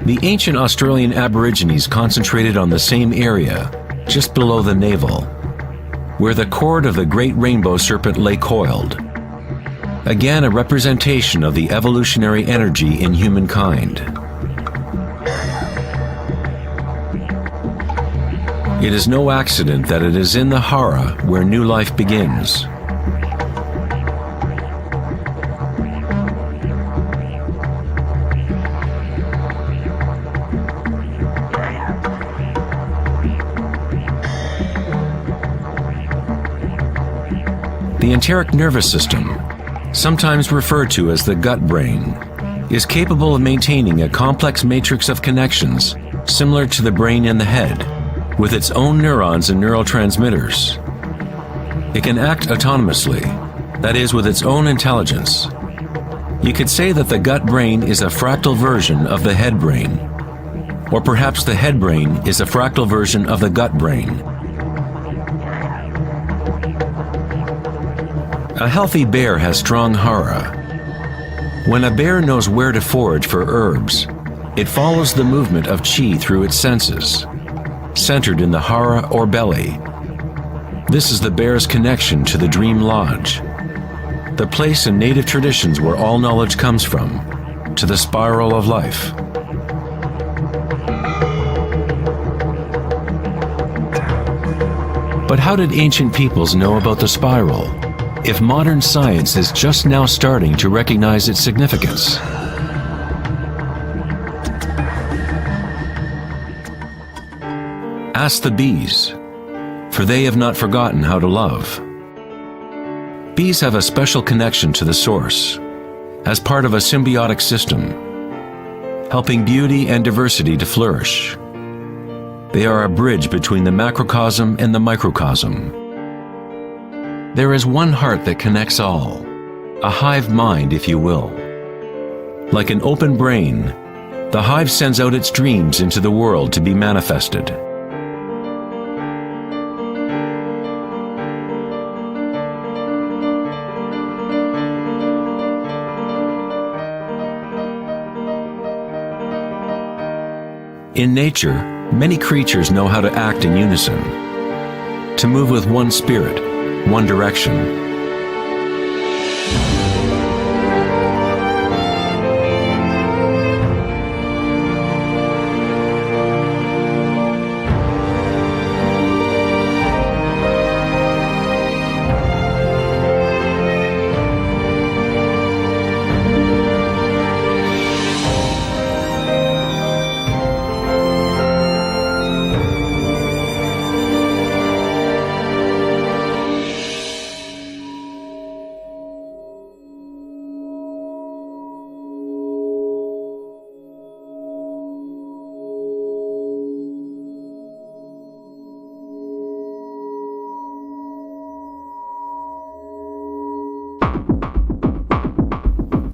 A: The ancient Australian Aborigines concentrated on the same area, just below the navel, where the cord of the great rainbow serpent lay coiled. Again, a representation of the evolutionary energy in humankind. It is no accident that it is in the hara where new life begins. The enteric nervous system, sometimes referred to as the gut brain, is capable of maintaining a complex matrix of connections similar to the brain in the head, with its own neurons and neurotransmitters. It can act autonomously, that is, with its own intelligence. You could say that the gut brain is a fractal version of the head brain, or perhaps the head brain is a fractal version of the gut brain. A healthy bear has strong hara. When a bear knows where to forage for herbs, it follows the movement of chi through its senses, centered in the hara or belly. This is the bear's connection to the dream lodge, the place in native traditions where all knowledge comes from, to the spiral of life. But how did ancient peoples know about the spiral, if modern science is just now starting to recognize its significance? Ask the bees, for they have not forgotten how to love. Bees have a special connection to the source, as part of a symbiotic system, helping beauty and diversity to flourish. They are a bridge between the macrocosm and the microcosm. There is one heart that connects all, a hive mind, if you will. Like an open brain, the hive sends out its dreams into the world to be manifested. In nature, many creatures know how to act in unison, to move with one spirit, one direction.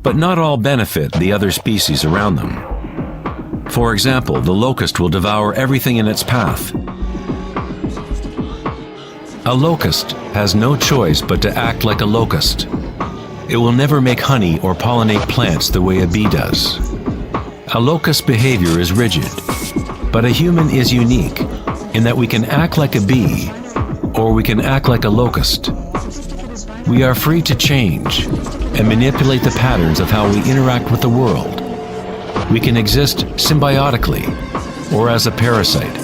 A: But not all benefit the other species around them. For example, the locust will devour everything in its path. A locust has no choice but to act like a locust. It will never make honey or pollinate plants the way a bee does. A locust's behavior is rigid, but a human is unique in that we can act like a bee or we can act like a locust. We are free to change and manipulate the patterns of how we interact with the world. We can exist symbiotically or as a parasite.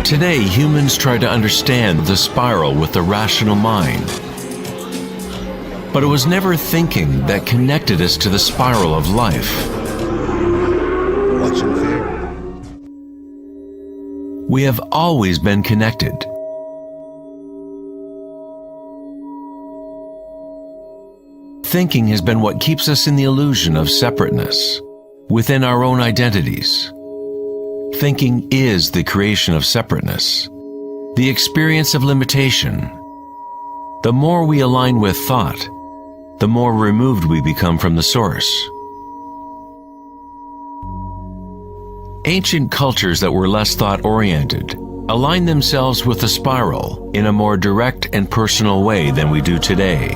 A: Today, humans try to understand the spiral with the rational mind. But it was never thinking that connected us to the spiral of life. We have always been connected. Thinking has been what keeps us in the illusion of separateness, within our own identities. Thinking is the creation of separateness, the experience of limitation. The more we align with thought, the more removed we become from the source. Ancient cultures that were less thought-oriented align themselves with the spiral in a more direct and personal way than we do today.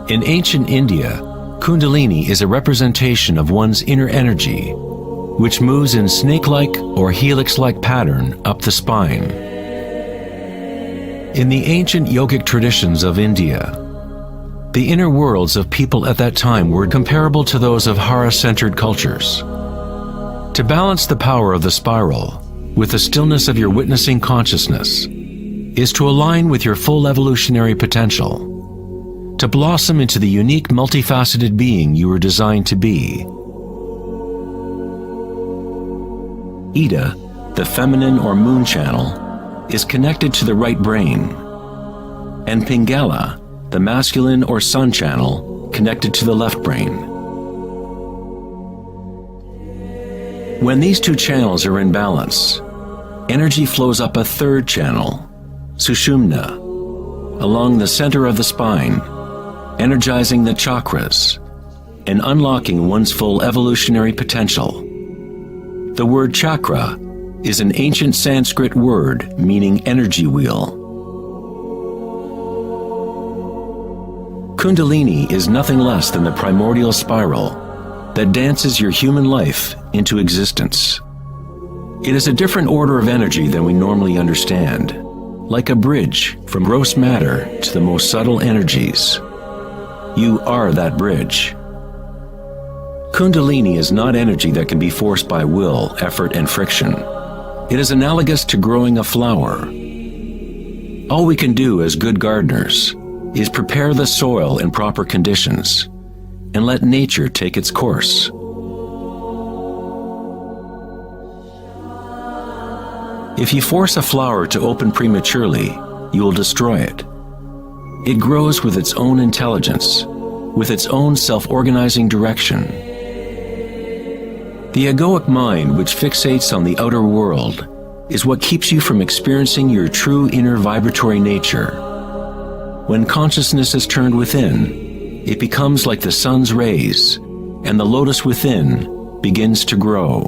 A: In ancient India, Kundalini is a representation of one's inner energy, which moves in snake-like or helix-like pattern up the spine. In the ancient yogic traditions of India, the inner worlds of people at that time were comparable to those of Hara-centered cultures. To balance the power of the spiral with the stillness of your witnessing consciousness is to align with your full evolutionary potential, to blossom into the unique multifaceted being you were designed to be. Ida, the feminine or moon channel, is connected to the right brain, and Pingala, the masculine or sun channel, connected to the left brain. When these two channels are in balance, energy flows up a third channel, Sushumna, along the center of the spine, energizing the chakras and unlocking one's full evolutionary potential. The word chakra is an ancient Sanskrit word meaning energy wheel. Kundalini is nothing less than the primordial spiral that dances your human life into existence. It is a different order of energy than we normally understand, like a bridge from gross matter to the most subtle energies. You are that bridge. Kundalini is not energy that can be forced by will, effort, and friction. It is analogous to growing a flower. All we can do as good gardeners is prepare the soil in proper conditions and let nature take its course. If you force a flower to open prematurely, you will destroy it. It grows with its own intelligence, with its own self-organizing direction. The egoic mind, which fixates on the outer world, is what keeps you from experiencing your true inner vibratory nature. When consciousness is turned within, it becomes like the sun's rays, and the lotus within begins to grow.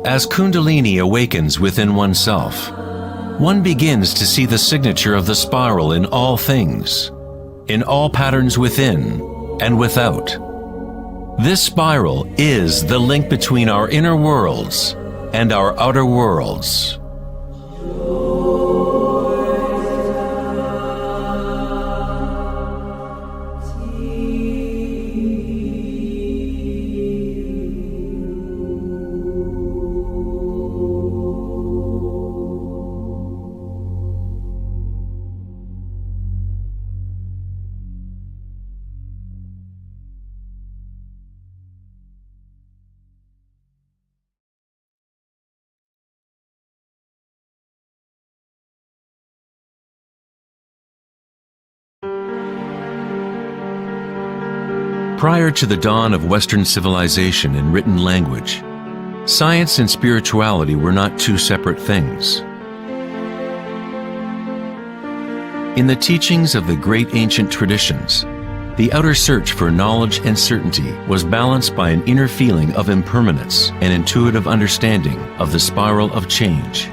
A: As Kundalini awakens within oneself, one begins to see the signature of the spiral in all things, in all patterns within and without. This spiral is the link between our inner worlds and our outer worlds. Prior to the dawn of Western civilization in written language, science and spirituality were not two separate things. In the teachings of the great ancient traditions, the outer search for knowledge and certainty was balanced by an inner feeling of impermanence and intuitive understanding of the spiral of change.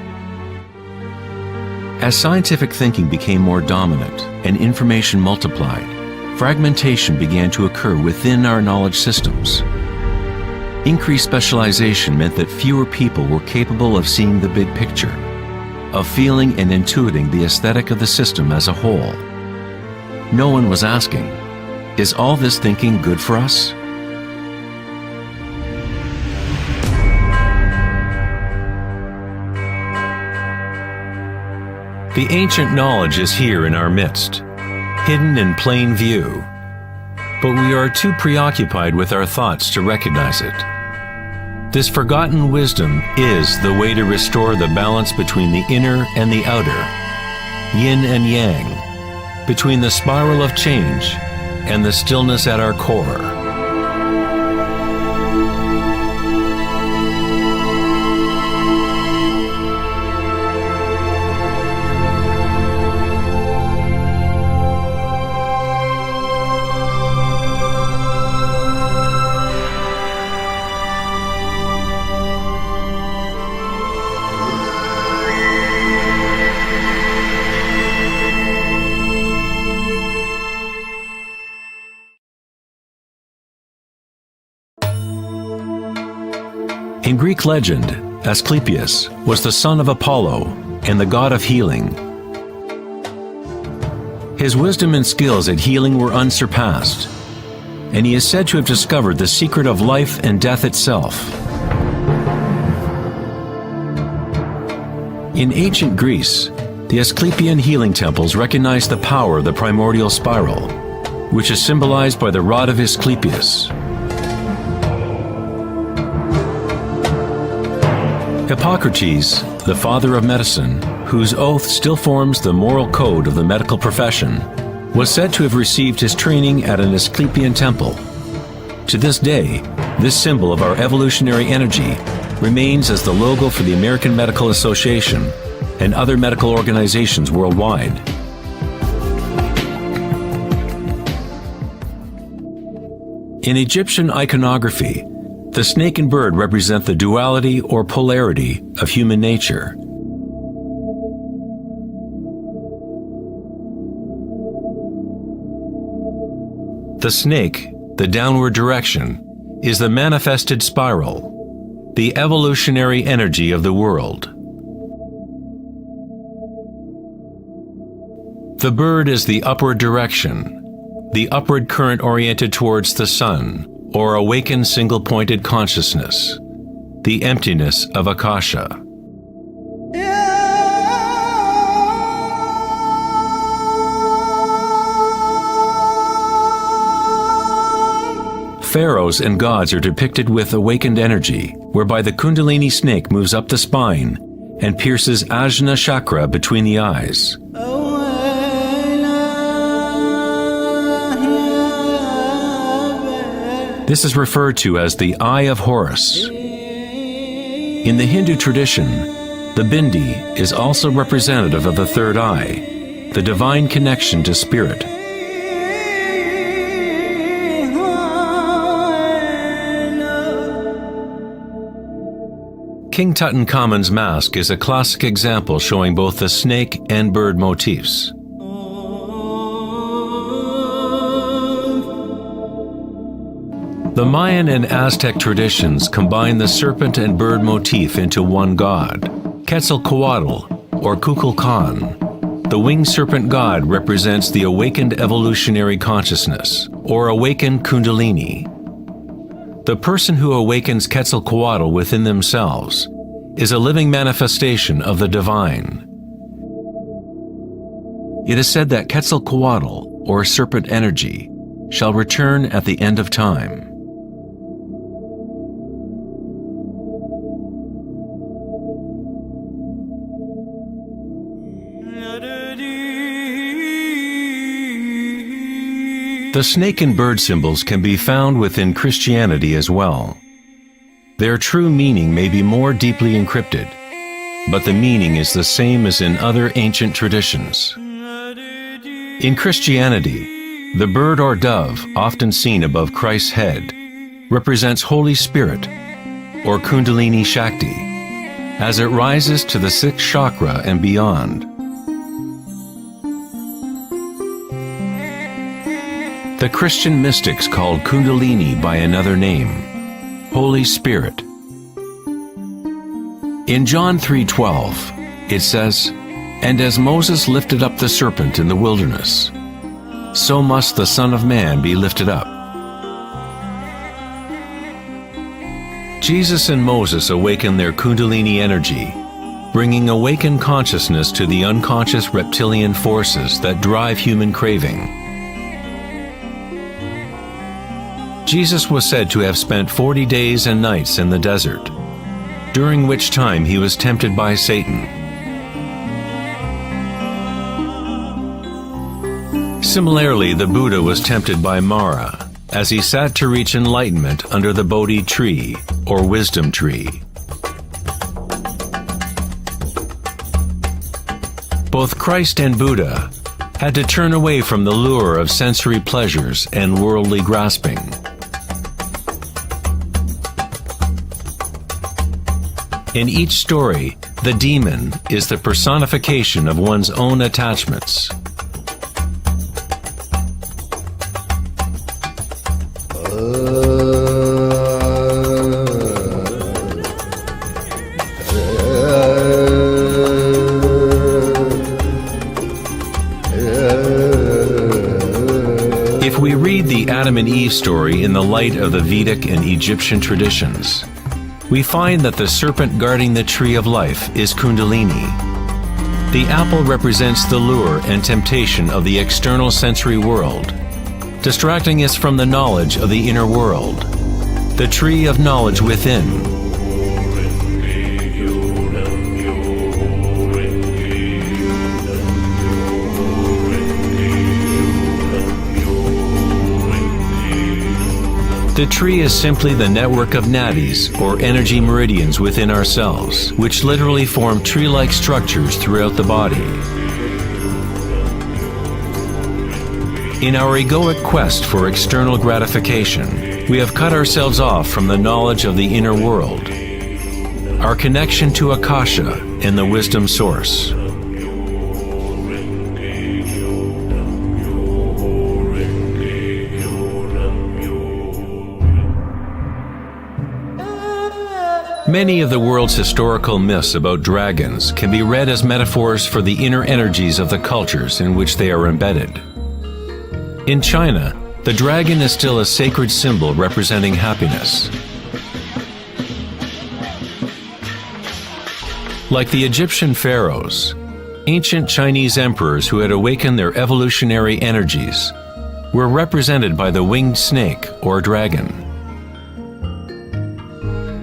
A: As scientific thinking became more dominant and information multiplied, fragmentation began to occur within our knowledge systems. Increased specialization meant that fewer people were capable of seeing the big picture, of feeling and intuiting the aesthetic of the system as a whole. No one was asking, is all this thinking good for us? The ancient knowledge is here in our midst, hidden in plain view, but we are too preoccupied with our thoughts to recognize it. This forgotten wisdom is the way to restore the balance between the inner and the outer, yin and yang, between the spiral of change and the stillness at our core. In Greek legend, Asclepius was the son of Apollo and the god of healing. His wisdom and skills at healing were unsurpassed, and he is said to have discovered the secret of life and death itself. In ancient Greece, the Asclepian healing temples recognized the power of the primordial spiral, which is symbolized by the rod of Asclepius. Hippocrates, the father of medicine, whose oath still forms the moral code of the medical profession, was said to have received his training at an Asclepian temple. To this day, this symbol of our evolutionary energy remains as the logo for the American Medical Association and other medical organizations worldwide. In Egyptian iconography, the snake and bird represent the duality or polarity of human nature. The snake, the downward direction, is the manifested spiral, the evolutionary energy of the world. The bird is the upward direction, the upward current oriented towards the sun, or awakened single-pointed consciousness, the emptiness of Akasha. Pharaohs and gods are depicted with awakened energy, whereby the Kundalini snake moves up the spine and pierces Ajna chakra between the eyes. This is referred to as the Eye of Horus. In the Hindu tradition, the bindi is also representative of the third eye, the divine connection to spirit. King Tutankhamun's mask is a classic example showing both the snake and bird motifs. The Mayan and Aztec traditions combine the serpent and bird motif into one god, Quetzalcoatl or Kukulkan. The winged serpent god represents the awakened evolutionary consciousness, or awakened Kundalini. The person who awakens Quetzalcoatl within themselves is a living manifestation of the divine. It is said that Quetzalcoatl, or serpent energy, shall return at the end of time. The snake and bird symbols can be found within Christianity as well. Their true meaning may be more deeply encrypted, but the meaning is the same as in other ancient traditions. In Christianity, the bird or dove, often seen above Christ's head, represents Holy Spirit, or Kundalini Shakti, as it rises to the sixth chakra and beyond. The Christian mystics called Kundalini by another name, Holy Spirit. In John 3:12, it says, "And as Moses lifted up the serpent in the wilderness, so must the Son of Man be lifted up." Jesus and Moses awakened their Kundalini energy, bringing awakened consciousness to the unconscious reptilian forces that drive human craving. Jesus was said to have spent 40 days and nights in the desert, during which time he was tempted by Satan. Similarly, the Buddha was tempted by Mara as he sat to reach enlightenment under the Bodhi tree, or wisdom tree. Both Christ and Buddha had to turn away from the lure of sensory pleasures and worldly grasping. In each story, the demon is the personification of one's own attachments. If we read the Adam and Eve story in the light of the Vedic and Egyptian traditions, we find that the serpent guarding the tree of life is Kundalini. The apple represents the lure and temptation of the external sensory world, distracting us from the knowledge of the inner world, the tree of knowledge within. The tree is simply the network of nadis, or energy meridians within ourselves, which literally form tree-like structures throughout the body. In our egoic quest for external gratification, we have cut ourselves off from the knowledge of the inner world, our connection to Akasha and the wisdom source. Many of the world's historical myths about dragons can be read as metaphors for the inner energies of the cultures in which they are embedded. In China, the dragon is still a sacred symbol representing happiness. Like the Egyptian pharaohs, ancient Chinese emperors who had awakened their evolutionary energies were represented by the winged snake or dragon.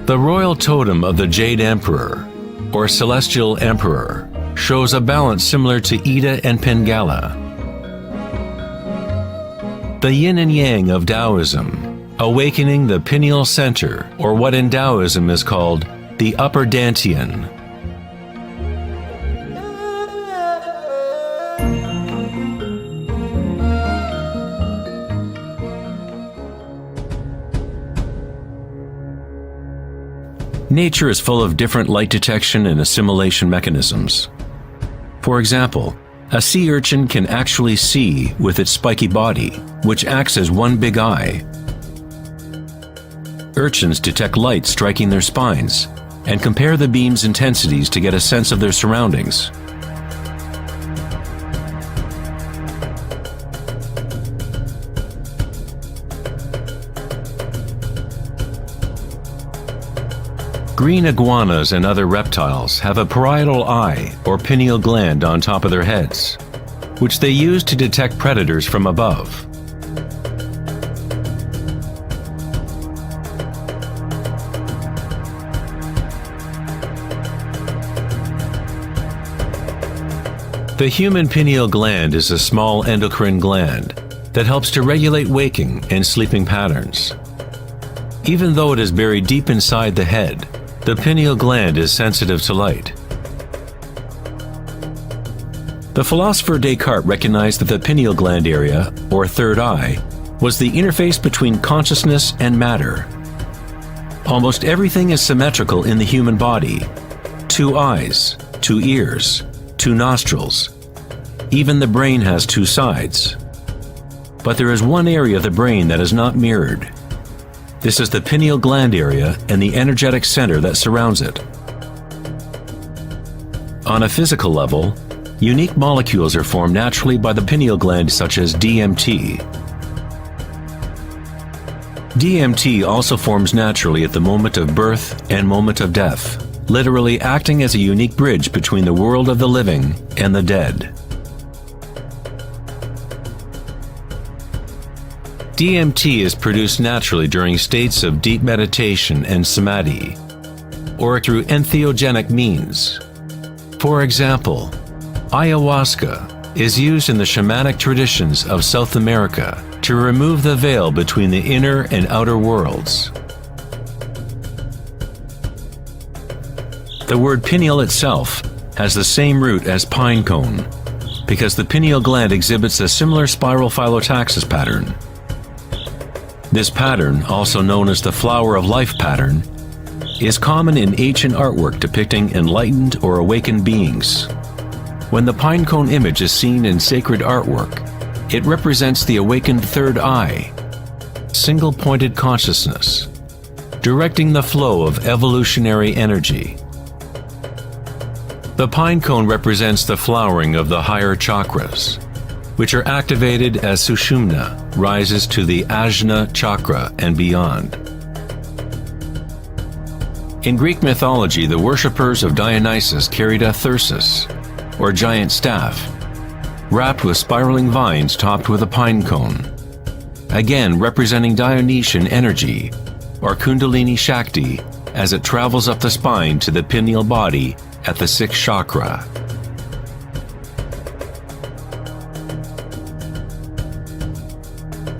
A: The royal totem of the Jade Emperor, or Celestial Emperor, shows a balance similar to Ida and Pingala. The yin and yang of Taoism, awakening the pineal center, or what in Taoism is called the upper dantian. Nature is full of different light detection and assimilation mechanisms. For example, a sea urchin can actually see with its spiky body, which acts as one big eye. Urchins detect light striking their spines and compare the beam's intensities to get a sense of their surroundings. Green iguanas and other reptiles have a parietal eye or pineal gland on top of their heads, which they use to detect predators from above. The human pineal gland is a small endocrine gland that helps to regulate waking and sleeping patterns. Even though it is buried deep inside the head, the pineal gland is sensitive to light. The philosopher Descartes recognized that the pineal gland area, or third eye, was the interface between consciousness and matter. Almost everything is symmetrical in the human body: 2 eyes, 2 ears, 2 nostrils. Even the brain has 2 sides. But there is one area of the brain that is not mirrored. This is the pineal gland area and the energetic center that surrounds it. On a physical level, unique molecules are formed naturally by the pineal gland, such as DMT. DMT also forms naturally at the moment of birth and moment of death, literally acting as a unique bridge between the world of the living and the dead. DMT is produced naturally during states of deep meditation and samadhi, or through entheogenic means. For example, ayahuasca is used in the shamanic traditions of South America to remove the veil between the inner and outer worlds. The word pineal itself has the same root as pine cone, because the pineal gland exhibits a similar spiral phyllotaxis pattern. This pattern, also known as the flower of life pattern, is common in ancient artwork depicting enlightened or awakened beings. When the pinecone image is seen in sacred artwork, it represents the awakened third eye, single-pointed consciousness, directing the flow of evolutionary energy. The pinecone represents the flowering of the higher chakras, which are activated as Sushumna rises to the Ajna chakra and beyond. In Greek mythology, the worshippers of Dionysus carried a thyrsus, or giant staff, wrapped with spiraling vines topped with a pine cone, again representing Dionysian energy, or Kundalini Shakti, as it travels up the spine to the pineal body at the sixth chakra.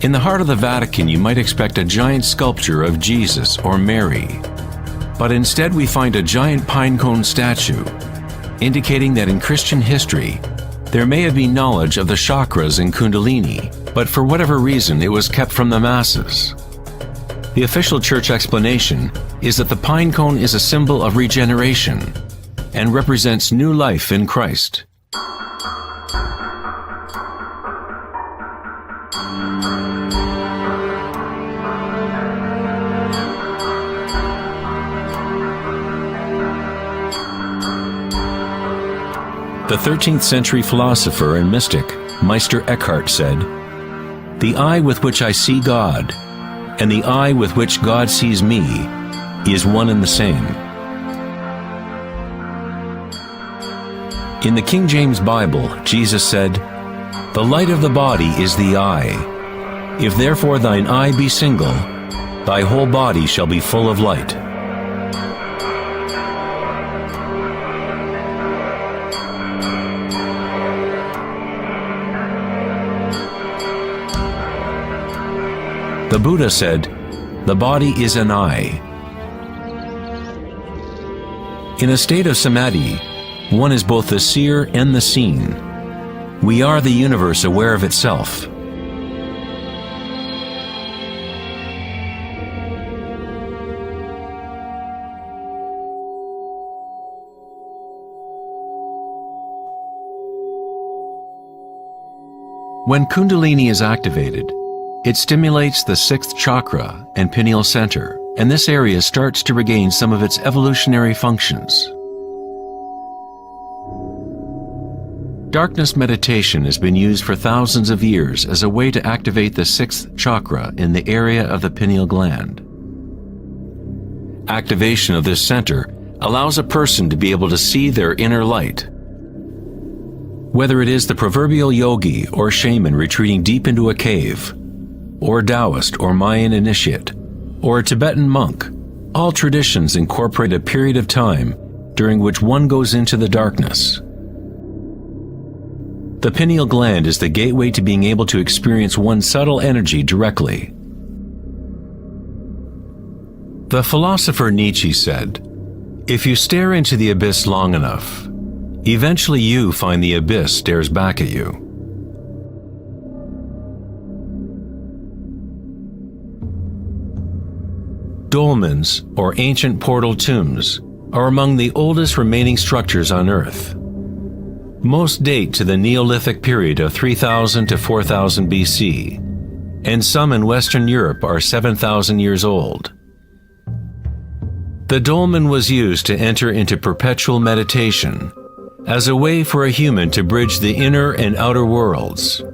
A: In the heart of the Vatican, you might expect a giant sculpture of Jesus or Mary, but instead we find a giant pine cone statue, indicating that in Christian history, there may have been knowledge of the chakras in Kundalini, but for whatever reason it was kept from the masses. The official church explanation is that the pine cone is a symbol of regeneration and represents new life in Christ. The 13th century philosopher and mystic Meister Eckhart said, "The eye with which I see God and the eye with which God sees me is one and the same." In the King James Bible, Jesus said, "The light of the body is the eye. If therefore thine eye be single, thy whole body shall be full of light." The Buddha said, "The body is an eye." In a state of samadhi, one is both the seer and the seen. We are the universe aware of itself. When Kundalini is activated, it stimulates the sixth chakra and pineal center, and this area starts to regain some of its evolutionary functions. Darkness meditation has been used for thousands of years as a way to activate the sixth chakra in the area of the pineal gland. Activation of this center allows a person to be able to see their inner light. Whether it is the proverbial yogi or shaman retreating deep into a cave, or Taoist or Mayan initiate, or a Tibetan monk, all traditions incorporate a period of time during which one goes into the darkness. The pineal gland is the gateway to being able to experience one's subtle energy directly. The philosopher Nietzsche said, "If you stare into the abyss long enough, eventually you find the abyss stares back at you." Dolmens, or ancient portal tombs, are among the oldest remaining structures on Earth. Most date to the Neolithic period of 3000 to 4000 BC, and some in Western Europe are 7000 years old. The dolmen was used to enter into perpetual meditation, as a way for a human to bridge the inner and outer worlds.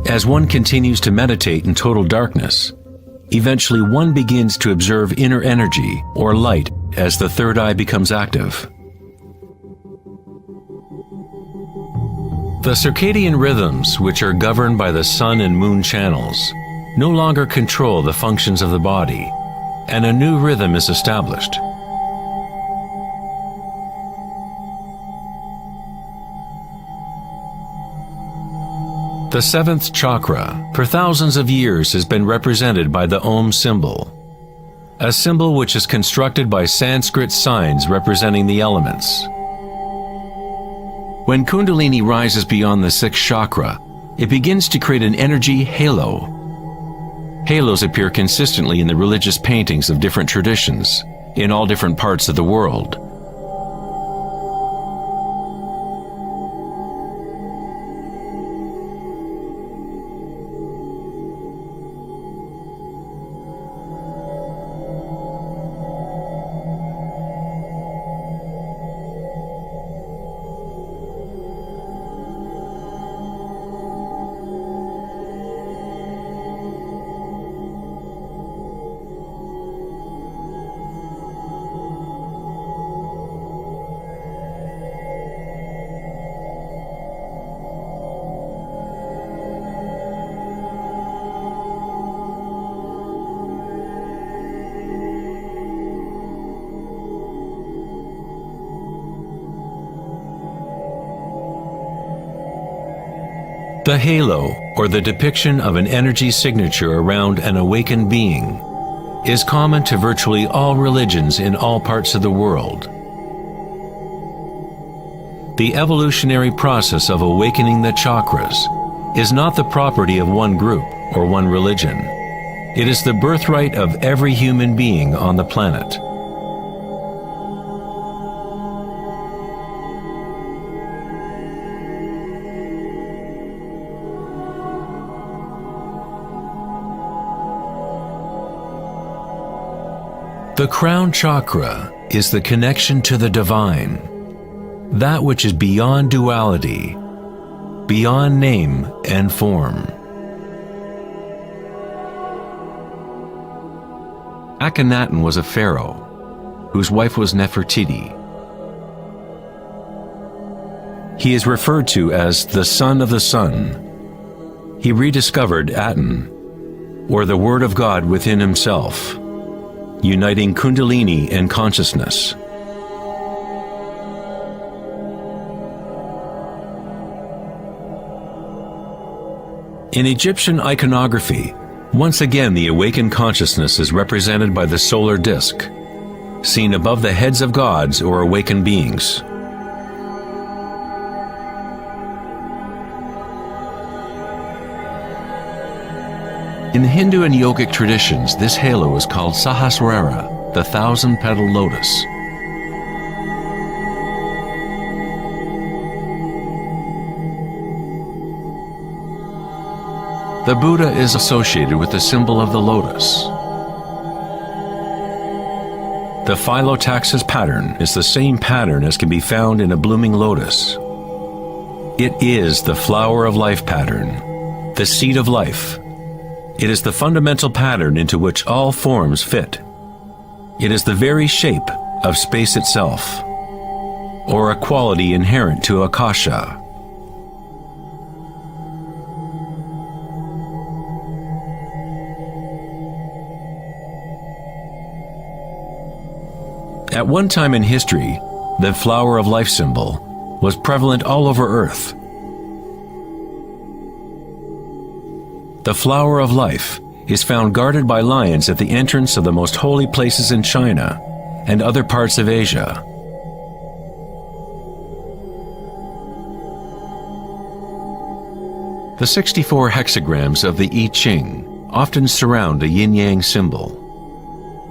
A: As one continues to meditate in total darkness, eventually one begins to observe inner energy or light as the third eye becomes active. The circadian rhythms, which are governed by the sun and moon channels, no longer control the functions of the body, and a new rhythm is established. The seventh chakra, for thousands of years, has been represented by the Om symbol, a symbol which is constructed by Sanskrit signs representing the elements. When Kundalini rises beyond the sixth chakra, it begins to create an energy halo. Halos appear consistently in the religious paintings of different traditions, in all different parts of the world. The halo, or the depiction of an energy signature around an awakened being, is common to virtually all religions in all parts of the world. The evolutionary process of awakening the chakras is not the property of one group or one religion. It is the birthright of every human being on the planet. The crown chakra is the connection to the divine, that which is beyond duality, beyond name and form. Akhenaten was a pharaoh, whose wife was Nefertiti. He is referred to as the son of the sun. He rediscovered Aten, or the Word of God within himself, uniting Kundalini and consciousness. In Egyptian iconography, once again the awakened consciousness is represented by the solar disk, seen above the heads of gods or awakened beings. In Hindu and yogic traditions, this halo is called Sahasrara, the thousand-petal lotus. The Buddha is associated with the symbol of the lotus. The phyllotaxis pattern is the same pattern as can be found in a blooming lotus. It is the flower of life pattern, the seed of life. It is the fundamental pattern into which all forms fit. It is the very shape of space itself, or a quality inherent to Akasha. At one time in history, the flower of life symbol was prevalent all over Earth. The flower of life is found guarded by lions at the entrance of the most holy places in China and other parts of Asia. The 64 hexagrams of the I Ching often surround a yin-yang symbol,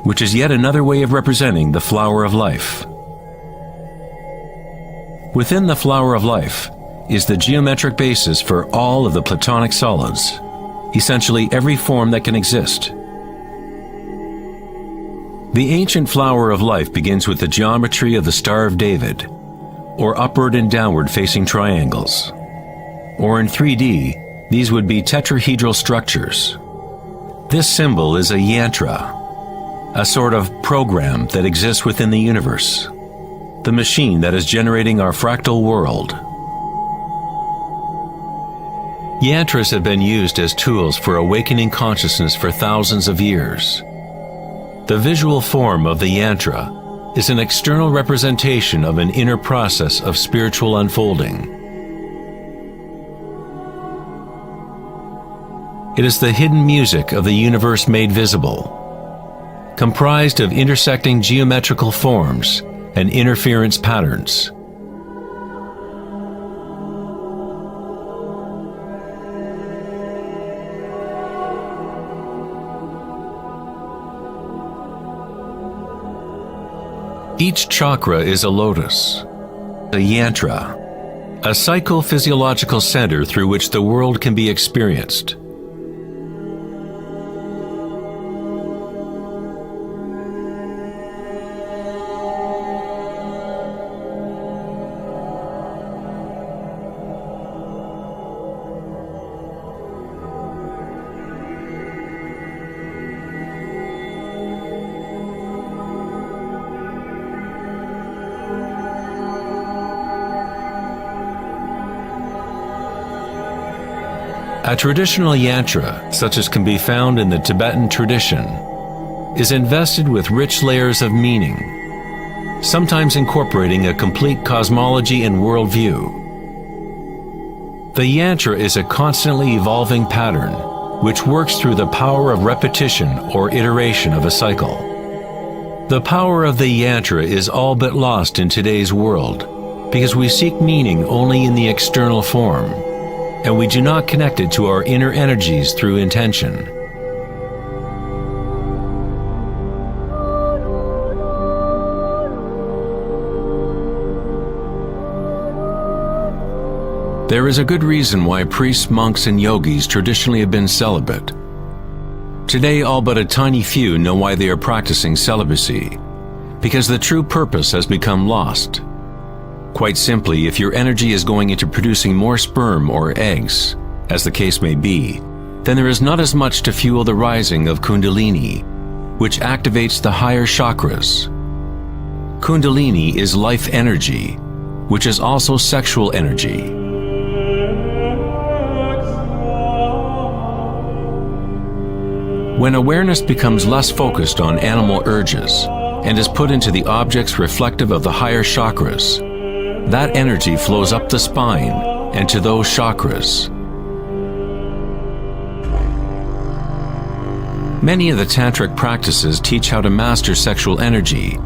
A: which is yet another way of representing the flower of life. Within the flower of life is the geometric basis for all of the Platonic solids, essentially every form that can exist. The ancient flower of life begins with the geometry of the Star of David, or upward and downward facing triangles. Or in 3D, these would be tetrahedral structures. This symbol is a yantra, a sort of program that exists within the universe, the machine that is generating our fractal world. Yantras have been used as tools for awakening consciousness for thousands of years. The visual form of the yantra is an external representation of an inner process of spiritual unfolding. It is the hidden music of the universe made visible, comprised of intersecting geometrical forms and interference patterns. Each chakra is a lotus, a yantra, a psychophysiological center through which the world can be experienced. A traditional yantra, such as can be found in the Tibetan tradition, is invested with rich layers of meaning, sometimes incorporating a complete cosmology and worldview. The yantra is a constantly evolving pattern which works through the power of repetition or iteration of a cycle. The power of the yantra is all but lost in today's world because we seek meaning only in the external form, and we do not connect it to our inner energies through intention. There is a good reason why priests, monks, and yogis traditionally have been celibate. Today, all but a tiny few know why they are practicing celibacy, because the true purpose has become lost. Quite simply, if your energy is going into producing more sperm or eggs, as the case may be, then there is not as much to fuel the rising of Kundalini, which activates the higher chakras. Kundalini is life energy, which is also sexual energy. When awareness becomes less focused on animal urges and is put into the objects reflective of the higher chakras, that energy flows up the spine and to those chakras. Many of the tantric practices teach how to master sexual energy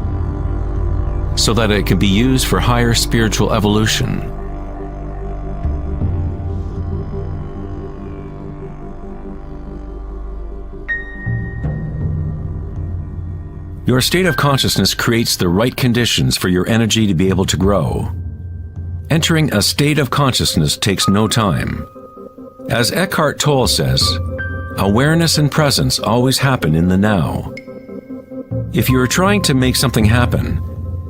A: so that it can be used for higher spiritual evolution. Your state of consciousness creates the right conditions for your energy to be able to grow. Entering a state of consciousness takes no time. As Eckhart Tolle says, awareness and presence always happen in the now. If you are trying to make something happen,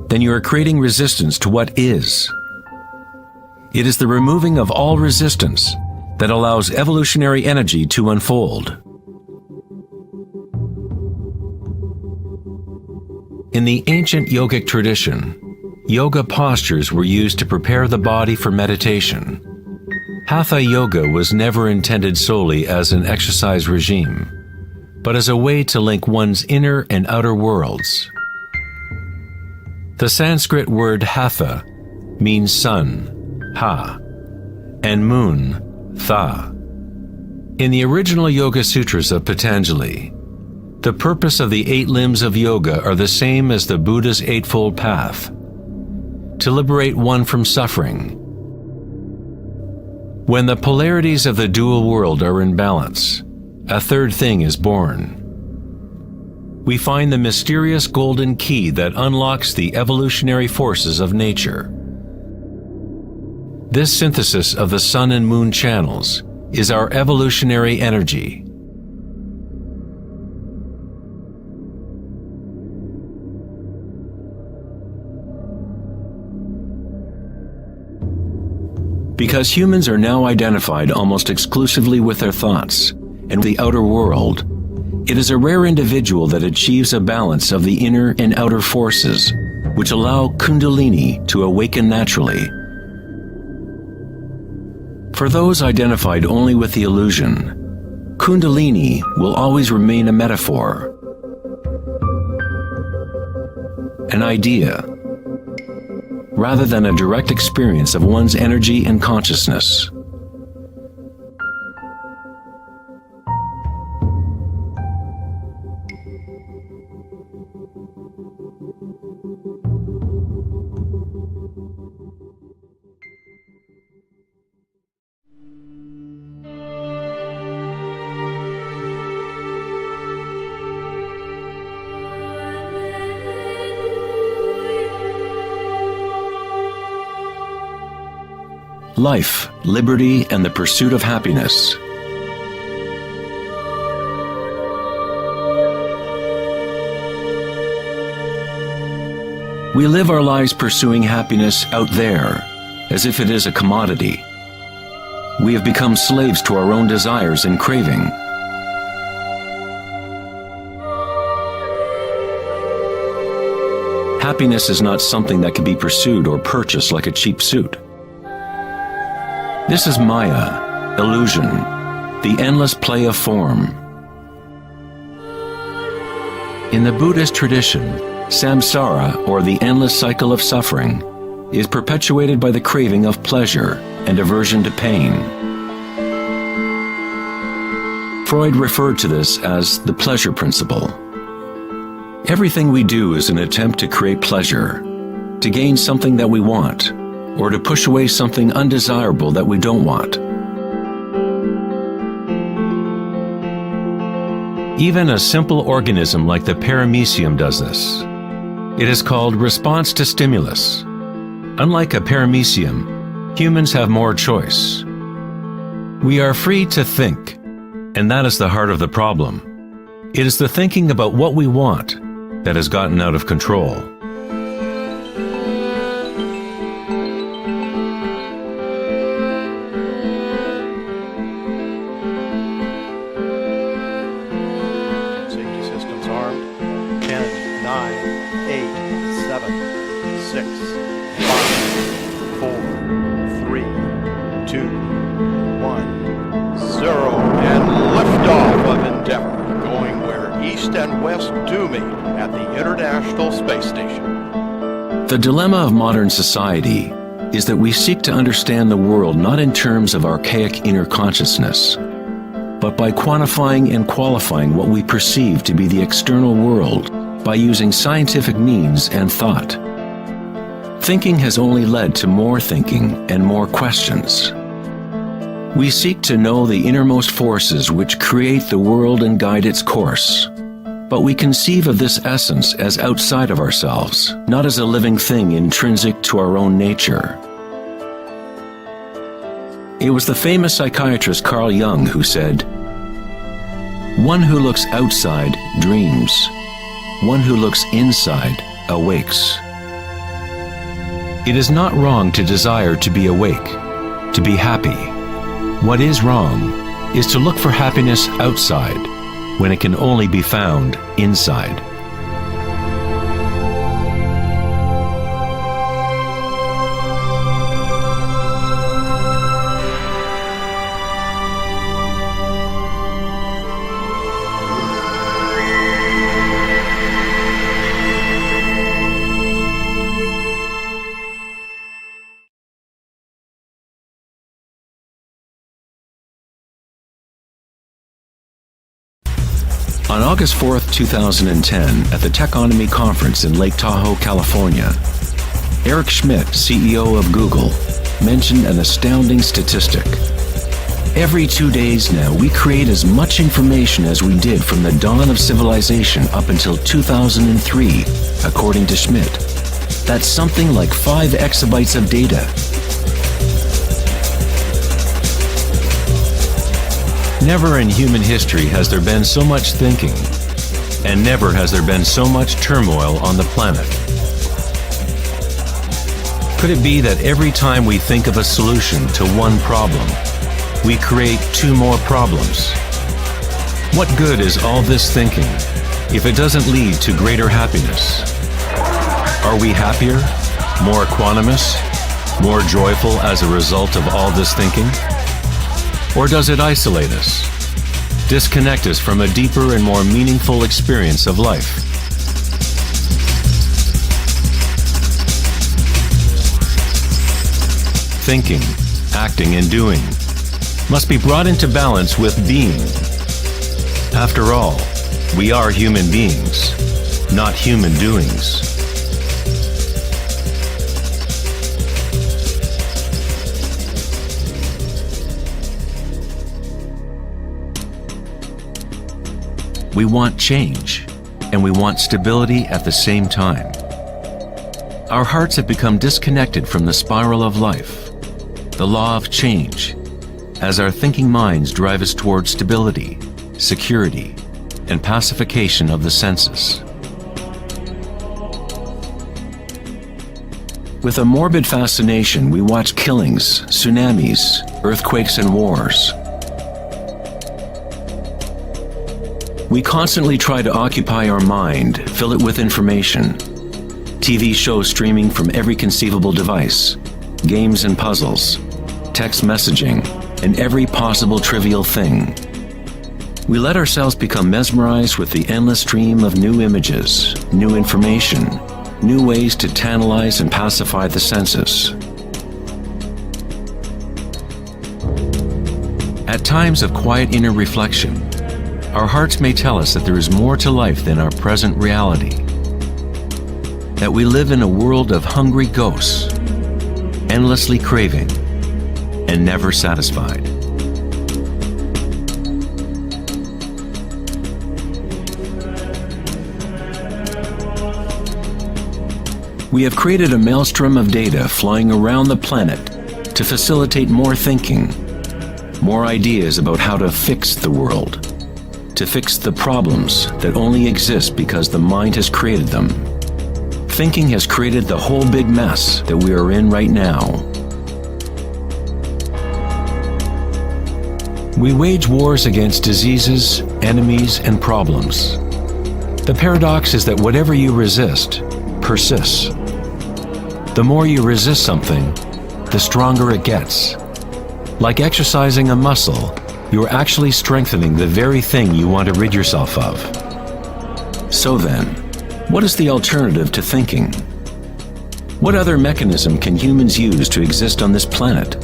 A: then you are creating resistance to what is. It is the removing of all resistance that allows evolutionary energy to unfold. In the ancient yogic tradition, yoga postures were used to prepare the body for meditation. Hatha yoga was never intended solely as an exercise regime, but as a way to link one's inner and outer worlds. The Sanskrit word hatha means sun, ha, and moon, tha. In the original Yoga Sutras of Patanjali, the purpose of the 8 limbs of yoga are the same as the Buddha's Eightfold Path: to liberate one from suffering. When the polarities of the dual world are in balance, a third thing is born. We find the mysterious golden key that unlocks the evolutionary forces of nature. This synthesis of the sun and moon channels is our evolutionary energy. Because humans are now identified almost exclusively with their thoughts and the outer world, it is a rare individual that achieves a balance of the inner and outer forces, which allow Kundalini to awaken naturally. For those identified only with the illusion, Kundalini will always remain a metaphor, an idea, rather than a direct experience of one's energy and consciousness. Life, liberty, and the pursuit of happiness. We live our lives pursuing happiness out there, as if it is a commodity. We have become slaves to our own desires and craving. Happiness is not something that can be pursued or purchased like a cheap suit. This is Maya, illusion, the endless play of form. In the Buddhist tradition, samsara, or the endless cycle of suffering, is perpetuated by the craving of pleasure, and aversion to pain. Freud referred to this as the pleasure principle. Everything we do is an attempt to create pleasure, to gain something that we want, or to push away something undesirable that we don't want. Even a simple organism like the paramecium does this. It is called response to stimulus. Unlike a paramecium, humans have more choice. We are free to think, and that is the heart of the problem. It is the thinking about what we want that has gotten out of control.
C: Safety systems armed. 10, 9, 8, 7, 6, 5, 4, 3, 2, 1, 0, and liftoff of Endeavour, going where east and west do meet at the International Space Station.
A: The dilemma of modern society is that we seek to understand the world not in terms of archaic inner consciousness, but by quantifying and qualifying what we perceive to be the external world by using scientific means and thought. Thinking has only led to more thinking and more questions. We seek to know the innermost forces which create the world and guide its course. But we conceive of this essence as outside of ourselves, not as a living thing intrinsic to our own nature. It was the famous psychiatrist Carl Jung who said, "One who looks outside dreams. One who looks inside awakes." It is not wrong to desire to be awake, to be happy. What is wrong is to look for happiness outside when it can only be found inside. On August 4th, 2010, at the Techonomy Conference in Lake Tahoe, California, Eric Schmidt, CEO of Google, mentioned an astounding statistic. Every 2 days now, we create as much information as we did from the dawn of civilization up until 2003, according to Schmidt. That's something like 5 exabytes of data. Never in human history has there been so much thinking, and never has there been so much turmoil on the planet. Could it be that every time we think of a solution to one problem, we create 2 more problems? What good is all this thinking if it doesn't lead to greater happiness? Are we happier, more equanimous, more joyful as a result of all this thinking? Or does it isolate us, disconnect us from a deeper and more meaningful experience of life? Thinking, acting, and doing must be brought into balance with being. After all, we are human beings, not human doings. We want change, and we want stability at the same time. Our hearts have become disconnected from the spiral of life, the law of change, as our thinking minds drive us towards stability, security, and pacification of the senses. With a morbid fascination, we watch killings, tsunamis, earthquakes, and wars. We constantly try to occupy our mind, fill it with information. TV shows streaming from every conceivable device, games and puzzles, text messaging, and every possible trivial thing. We let ourselves become mesmerized with the endless stream of new images, new information, new ways to tantalize and pacify the senses. At times of quiet inner reflection, our hearts may tell us that there is more to life than our present reality, that we live in a world of hungry ghosts, endlessly craving and never satisfied. We have created a maelstrom of data flying around the planet to facilitate more thinking, more ideas about how to fix the world, to fix the problems that only exist because the mind has created them. Thinking has created the whole big mess that we are in right now. We wage wars against diseases, enemies, and problems. The paradox is that whatever you resist persists. The more you resist something, the stronger it gets. Like exercising a muscle, you are actually strengthening the very thing you want to rid yourself of. So then, what is the alternative to thinking? What other mechanism can humans use to exist on this planet?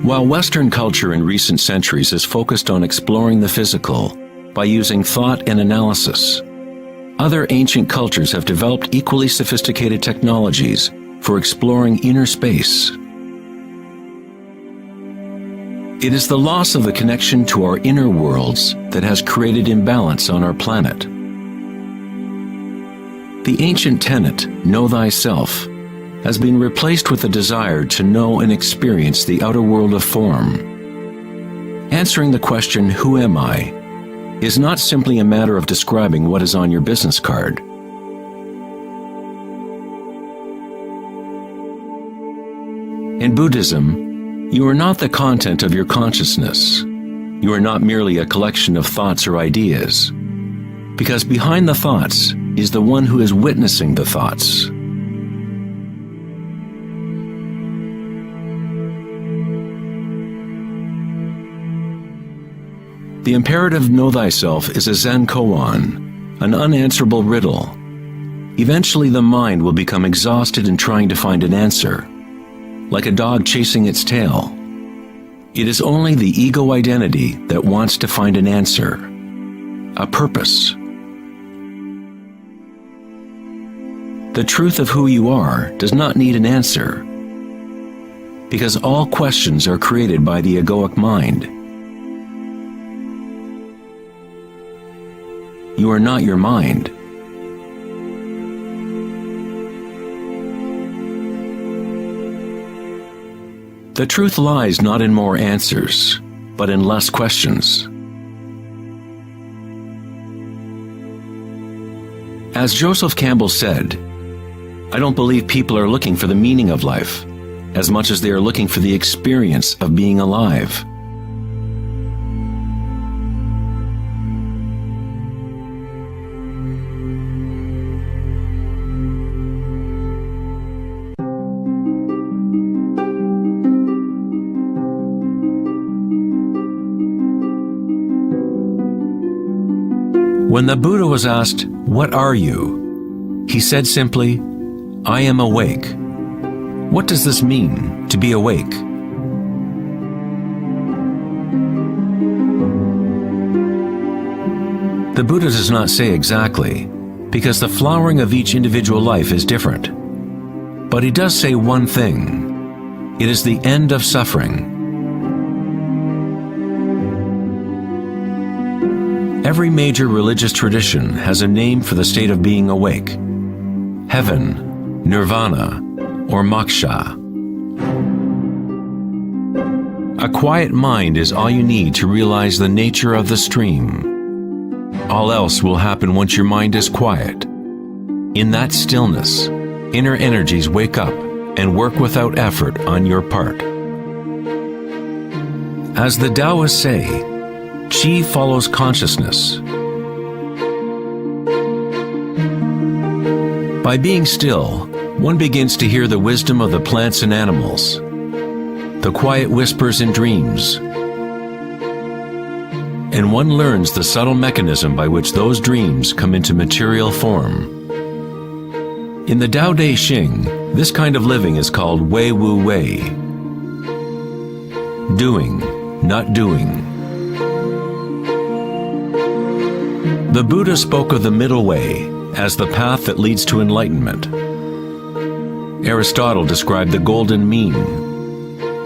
A: While Western culture in recent centuries has focused on exploring the physical by using thought and analysis, other ancient cultures have developed equally sophisticated technologies for exploring inner space. It is the loss of the connection to our inner worlds that has created imbalance on our planet. The ancient tenet, know thyself, has been replaced with a desire to know and experience the outer world of form. Answering the question, who am I, is not simply a matter of describing what is on your business card. In Buddhism, you are not the content of your consciousness. You are not merely a collection of thoughts or ideas, because behind the thoughts is the one who is witnessing the thoughts. The imperative know thyself is a Zen koan, an unanswerable riddle. Eventually the mind will become exhausted in trying to find an answer, like a dog chasing its tail. It is only the ego identity that wants to find an answer, a purpose. The truth of who you are does not need an answer, because all questions are created by the egoic mind. You are not your mind. The truth lies not in more answers, but in less questions. As Joseph Campbell said, I don't believe people are looking for the meaning of life as much as they are looking for the experience of being alive. When the Buddha was asked, "What are you?" he said simply, "I am awake." What does this mean, to be awake? The Buddha does not say exactly, because the flowering of each individual life is different. But he does say one thing: it is the end of suffering. Every major religious tradition has a name for the state of being awake: heaven, nirvana, or moksha. A quiet mind is all you need to realize the nature of the stream. All else will happen once your mind is quiet. In that stillness, inner energies wake up and work without effort on your part. As the Taoists say, Qi follows consciousness. By being still, one begins to hear the wisdom of the plants and animals, the quiet whispers in dreams, and one learns the subtle mechanism by which those dreams come into material form. In the Tao Te Ching, this kind of living is called Wei Wu Wei, doing, not doing. The Buddha spoke of the middle way as the path that leads to enlightenment. Aristotle described the golden mean,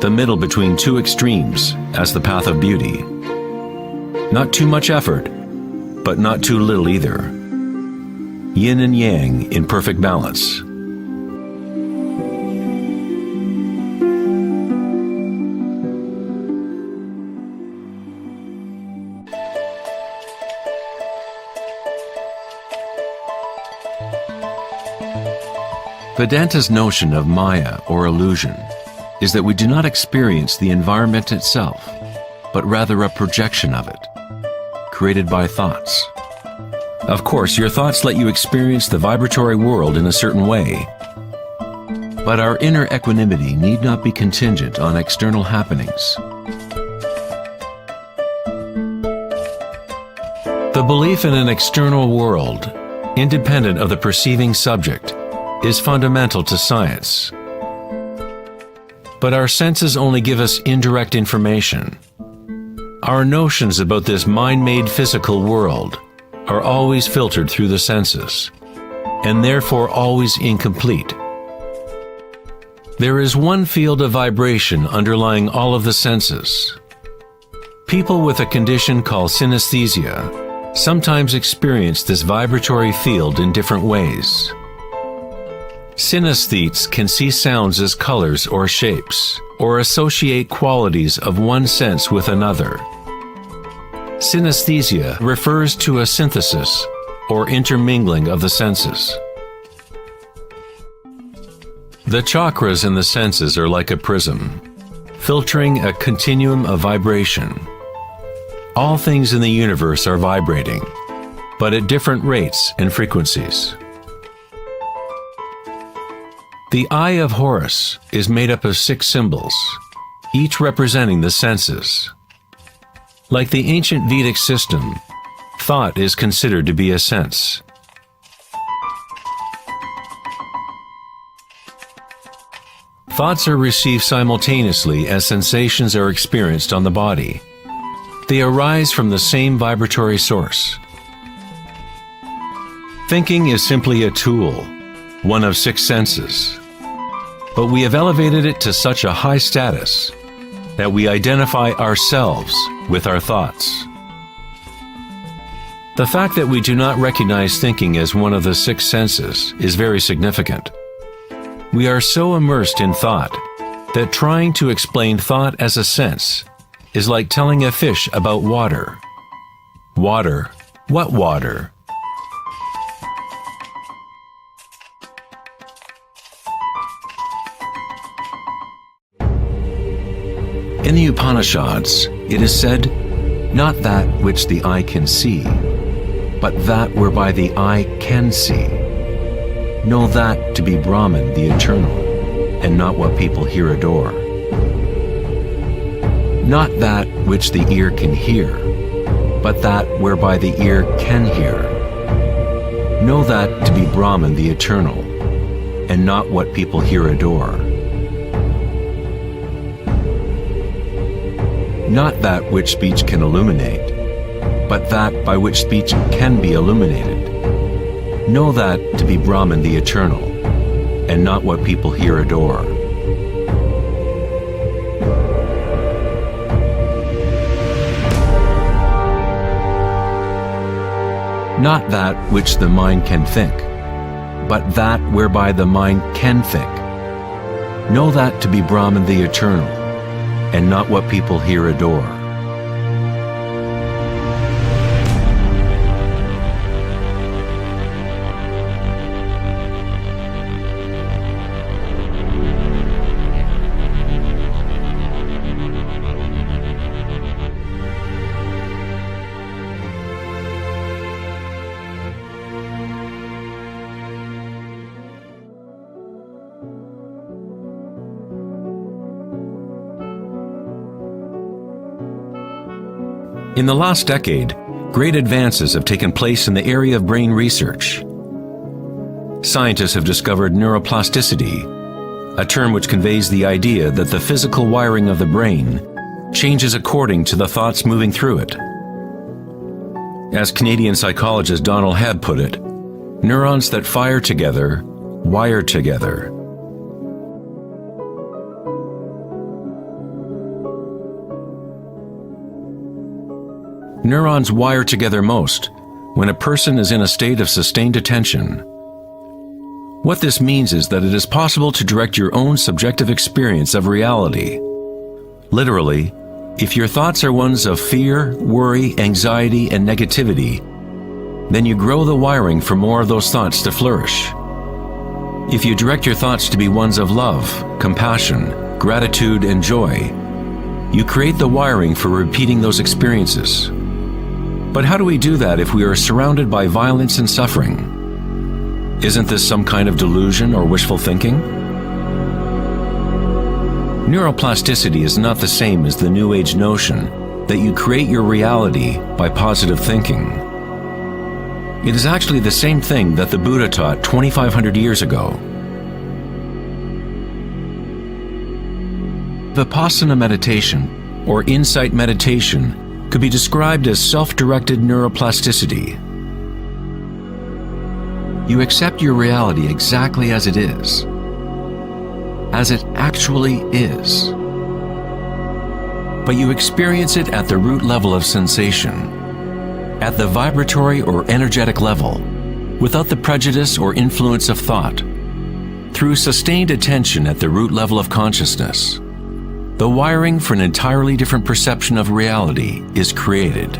A: the middle between two extremes, as the path of beauty. Not too much effort, but not too little either. Yin and yang in perfect balance. Vedanta's notion of Maya, or illusion, is that we do not experience the environment itself, but rather a projection of it, created by thoughts. Of course, your thoughts let you experience the vibratory world in a certain way, but our inner equanimity need not be contingent on external happenings. The belief in an external world, independent of the perceiving subject, is fundamental to science. But our senses only give us indirect information. Our notions about this mind-made physical world are always filtered through the senses, and therefore always incomplete. There is one field of vibration underlying all of the senses. People with a condition called synesthesia sometimes experience this vibratory field in different ways. Synesthetes can see sounds as colors or shapes, or associate qualities of one sense with another. Synesthesia refers to a synthesis or intermingling of the senses. The chakras in the senses are like a prism, filtering a continuum of vibration. All things in the universe are vibrating, but at different rates and frequencies. The Eye of Horus is made up of 6 symbols, each representing the senses. Like the ancient Vedic system, thought is considered to be a sense. Thoughts are received simultaneously as sensations are experienced on the body. They arise from the same vibratory source. Thinking is simply a tool, one of 6 senses. But we have elevated it to such a high status that we identify ourselves with our thoughts. The fact that we do not recognize thinking as one of the 6 senses is very significant. We are so immersed in thought that trying to explain thought as a sense is like telling a fish about water. Water? What water? In the Upanishads, it is said, "Not that which the eye can see, but that whereby the eye can see. Know that to be Brahman, the eternal, and not what people here adore. Not that which the ear can hear, but that whereby the ear can hear. Know that to be Brahman, the eternal, and not what people here adore. Not that which speech can illuminate, but that by which speech can be illuminated. Know that to be Brahman, the eternal, and not what people here adore." Not that which the mind can think, but that whereby the mind can think. Know that to be Brahman, the eternal, and not what people here adore. In the last decade, great advances have taken place in the area of brain research. Scientists have discovered neuroplasticity, a term which conveys the idea that the physical wiring of the brain changes according to the thoughts moving through it. As Canadian psychologist Donald Hebb put it, neurons that fire together, wire together. Neurons wire together most when a person is in a state of sustained attention. What this means is that it is possible to direct your own subjective experience of reality. Literally, if your thoughts are ones of fear, worry, anxiety, and negativity, then you grow the wiring for more of those thoughts to flourish. If you direct your thoughts to be ones of love, compassion, gratitude, and joy, you create the wiring for repeating those experiences. But how do we do that if we are surrounded by violence and suffering? Isn't this some kind of delusion or wishful thinking? Neuroplasticity is not the same as the New Age notion that you create your reality by positive thinking. It is actually the same thing that the Buddha taught 2,500 years ago. Vipassana meditation, or insight meditation, could be described as self-directed neuroplasticity. You accept your reality exactly as it is, as it actually is. But you experience it at the root level of sensation, at the vibratory or energetic level, without the prejudice or influence of thought, through sustained attention at the root level of consciousness. The wiring for an entirely different perception of reality is created.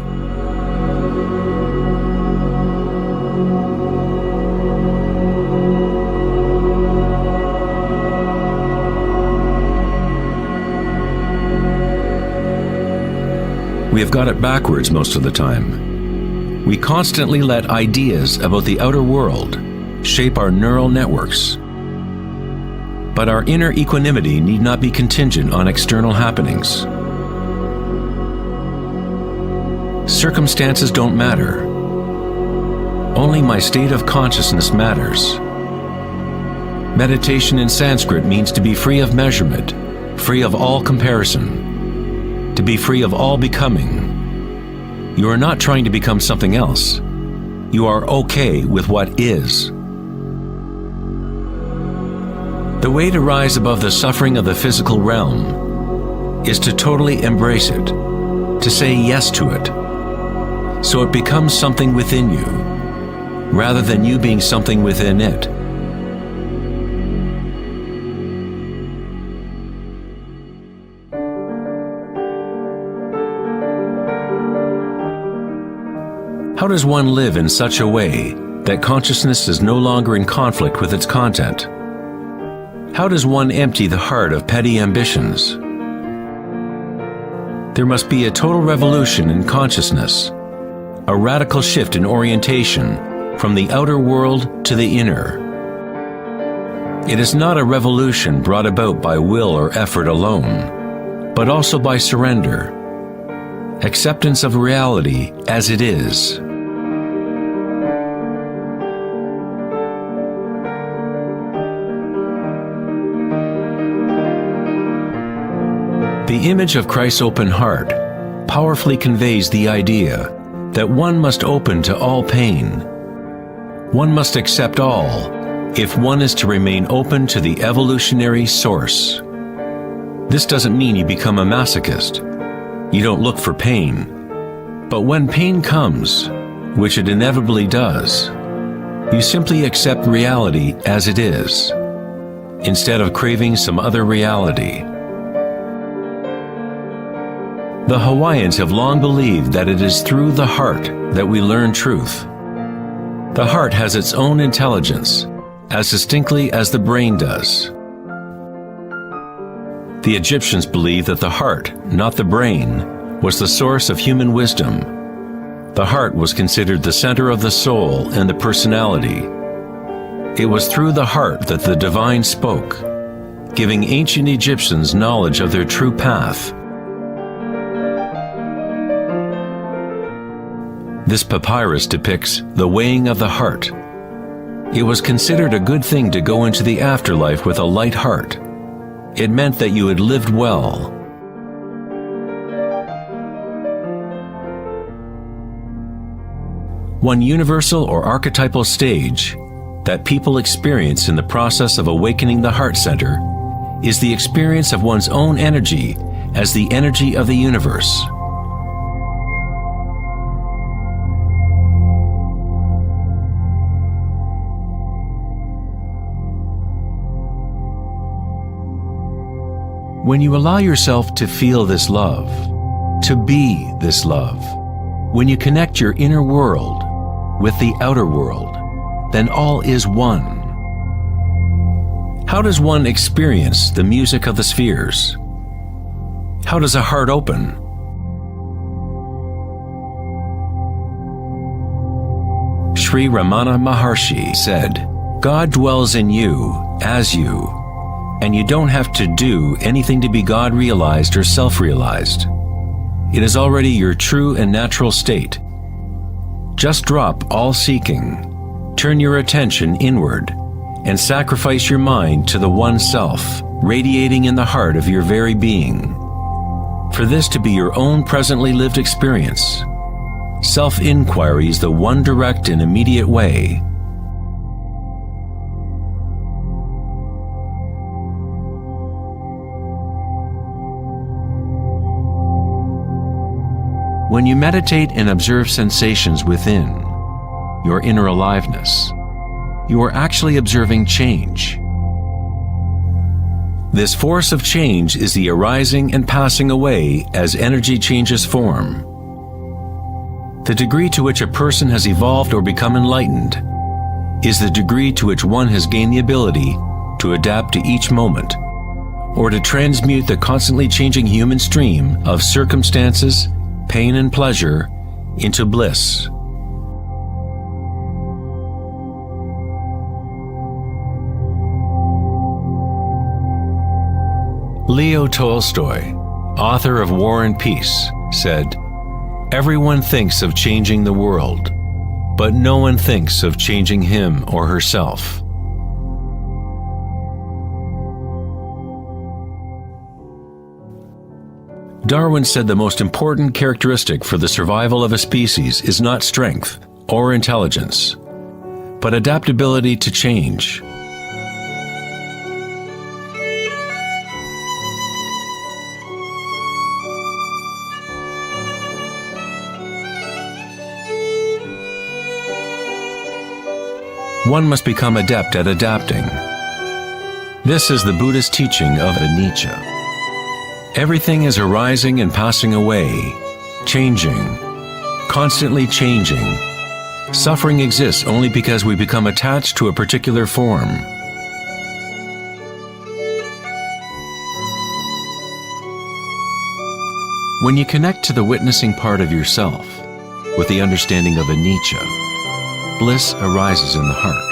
A: We have got it backwards most of the time. We constantly let ideas about the outer world shape our neural networks. But our inner equanimity need not be contingent on external happenings. Circumstances don't matter. Only my state of consciousness matters. Meditation in Sanskrit means to be free of measurement, free of all comparison, to be free of all becoming. You are not trying to become something else. You are okay with what is. The way to rise above the suffering of the physical realm is to totally embrace it, to say yes to it, so it becomes something within you, rather than you being something within it. How does one live in such a way that consciousness is no longer in conflict with its content? How does one empty the heart of petty ambitions? There must be a total revolution in consciousness, a radical shift in orientation from the outer world to the inner. It is not a revolution brought about by will or effort alone, but also by surrender, acceptance of reality as it is. The image of Christ's open heart powerfully conveys the idea that one must open to all pain. One must accept all if one is to remain open to the evolutionary source. This doesn't mean you become a masochist. You don't look for pain. But when pain comes, which it inevitably does, you simply accept reality as it is, instead of craving some other reality. The Hawaiians have long believed that it is through the heart that we learn truth. The heart has its own intelligence, as distinctly as the brain does. The Egyptians believed that the heart, not the brain, was the source of human wisdom. The heart was considered the center of the soul and the personality. It was through the heart that the divine spoke, giving ancient Egyptians knowledge of their true path. This papyrus depicts the weighing of the heart. It was considered a good thing to go into the afterlife with a light heart. It meant that you had lived well. One universal or archetypal stage that people experience in the process of awakening the heart center is the experience of one's own energy as the energy of the universe. When you allow yourself to feel this love, to be this love, when you connect your inner world with the outer world, then all is one. How does one experience the music of the spheres? How does a heart open? Sri Ramana Maharshi said, "God dwells in you, as you, and you don't have to do anything to be God realized or self-realized. It is already your true and natural state. Just drop all seeking, turn your attention inward, and sacrifice your mind to the one self, radiating in the heart of your very being. For this to be your own presently lived experience, self-inquiry is the one direct and immediate way. When you meditate and observe sensations within, your inner aliveness, you are actually observing change. This force of change is the arising and passing away as energy changes form. The degree to which a person has evolved or become enlightened is the degree to which one has gained the ability to adapt to each moment, or to transmute the constantly changing human stream of circumstances, pain and pleasure, into bliss. Leo Tolstoy, author of War and Peace, said, "Everyone thinks of changing the world, but no one thinks of changing him or herself." Darwin said the most important characteristic for the survival of a species is not strength or intelligence, but adaptability to change. One must become adept at adapting. This is the Buddhist teaching of anicca. Everything is arising and passing away, changing, constantly changing. Suffering exists only because we become attached to a particular form. When you connect to the witnessing part of yourself with the understanding of anicca, bliss arises in the heart.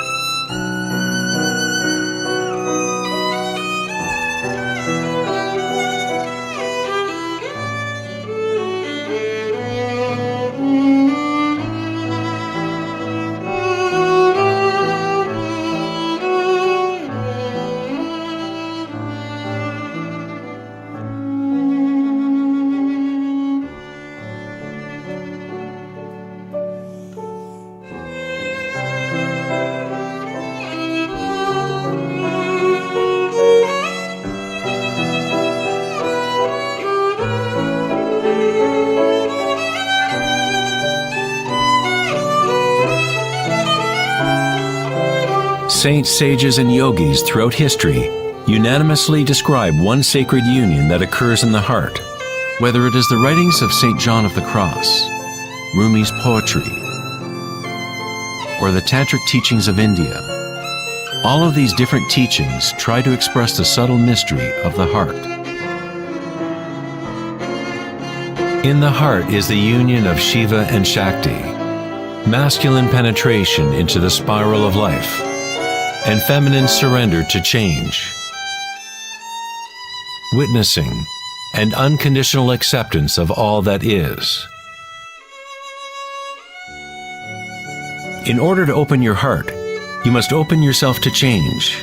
A: Saints, sages, and yogis throughout history unanimously describe one sacred union that occurs in the heart. Whether it is the writings of St. John of the Cross, Rumi's poetry, or the tantric teachings of India, all of these different teachings try to express the subtle mystery of the heart. In the heart is the union of Shiva and Shakti, masculine penetration into the spiral of life, and feminine surrender to change. Witnessing and unconditional acceptance of all that is. In order to open your heart, you must open yourself to change.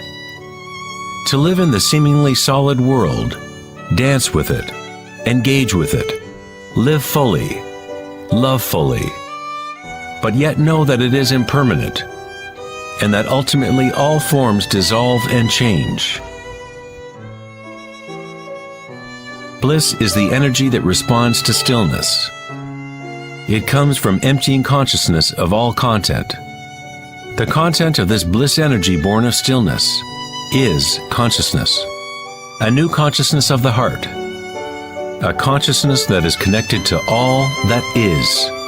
A: To live in the seemingly solid world, dance with it, engage with it, live fully, love fully, but yet know that it is impermanent, and that ultimately all forms dissolve and change. Bliss is the energy that responds to stillness. It comes from emptying consciousness of all content. The content of this bliss energy born of stillness is consciousness, a new consciousness of the heart, a consciousness that is connected to all that is.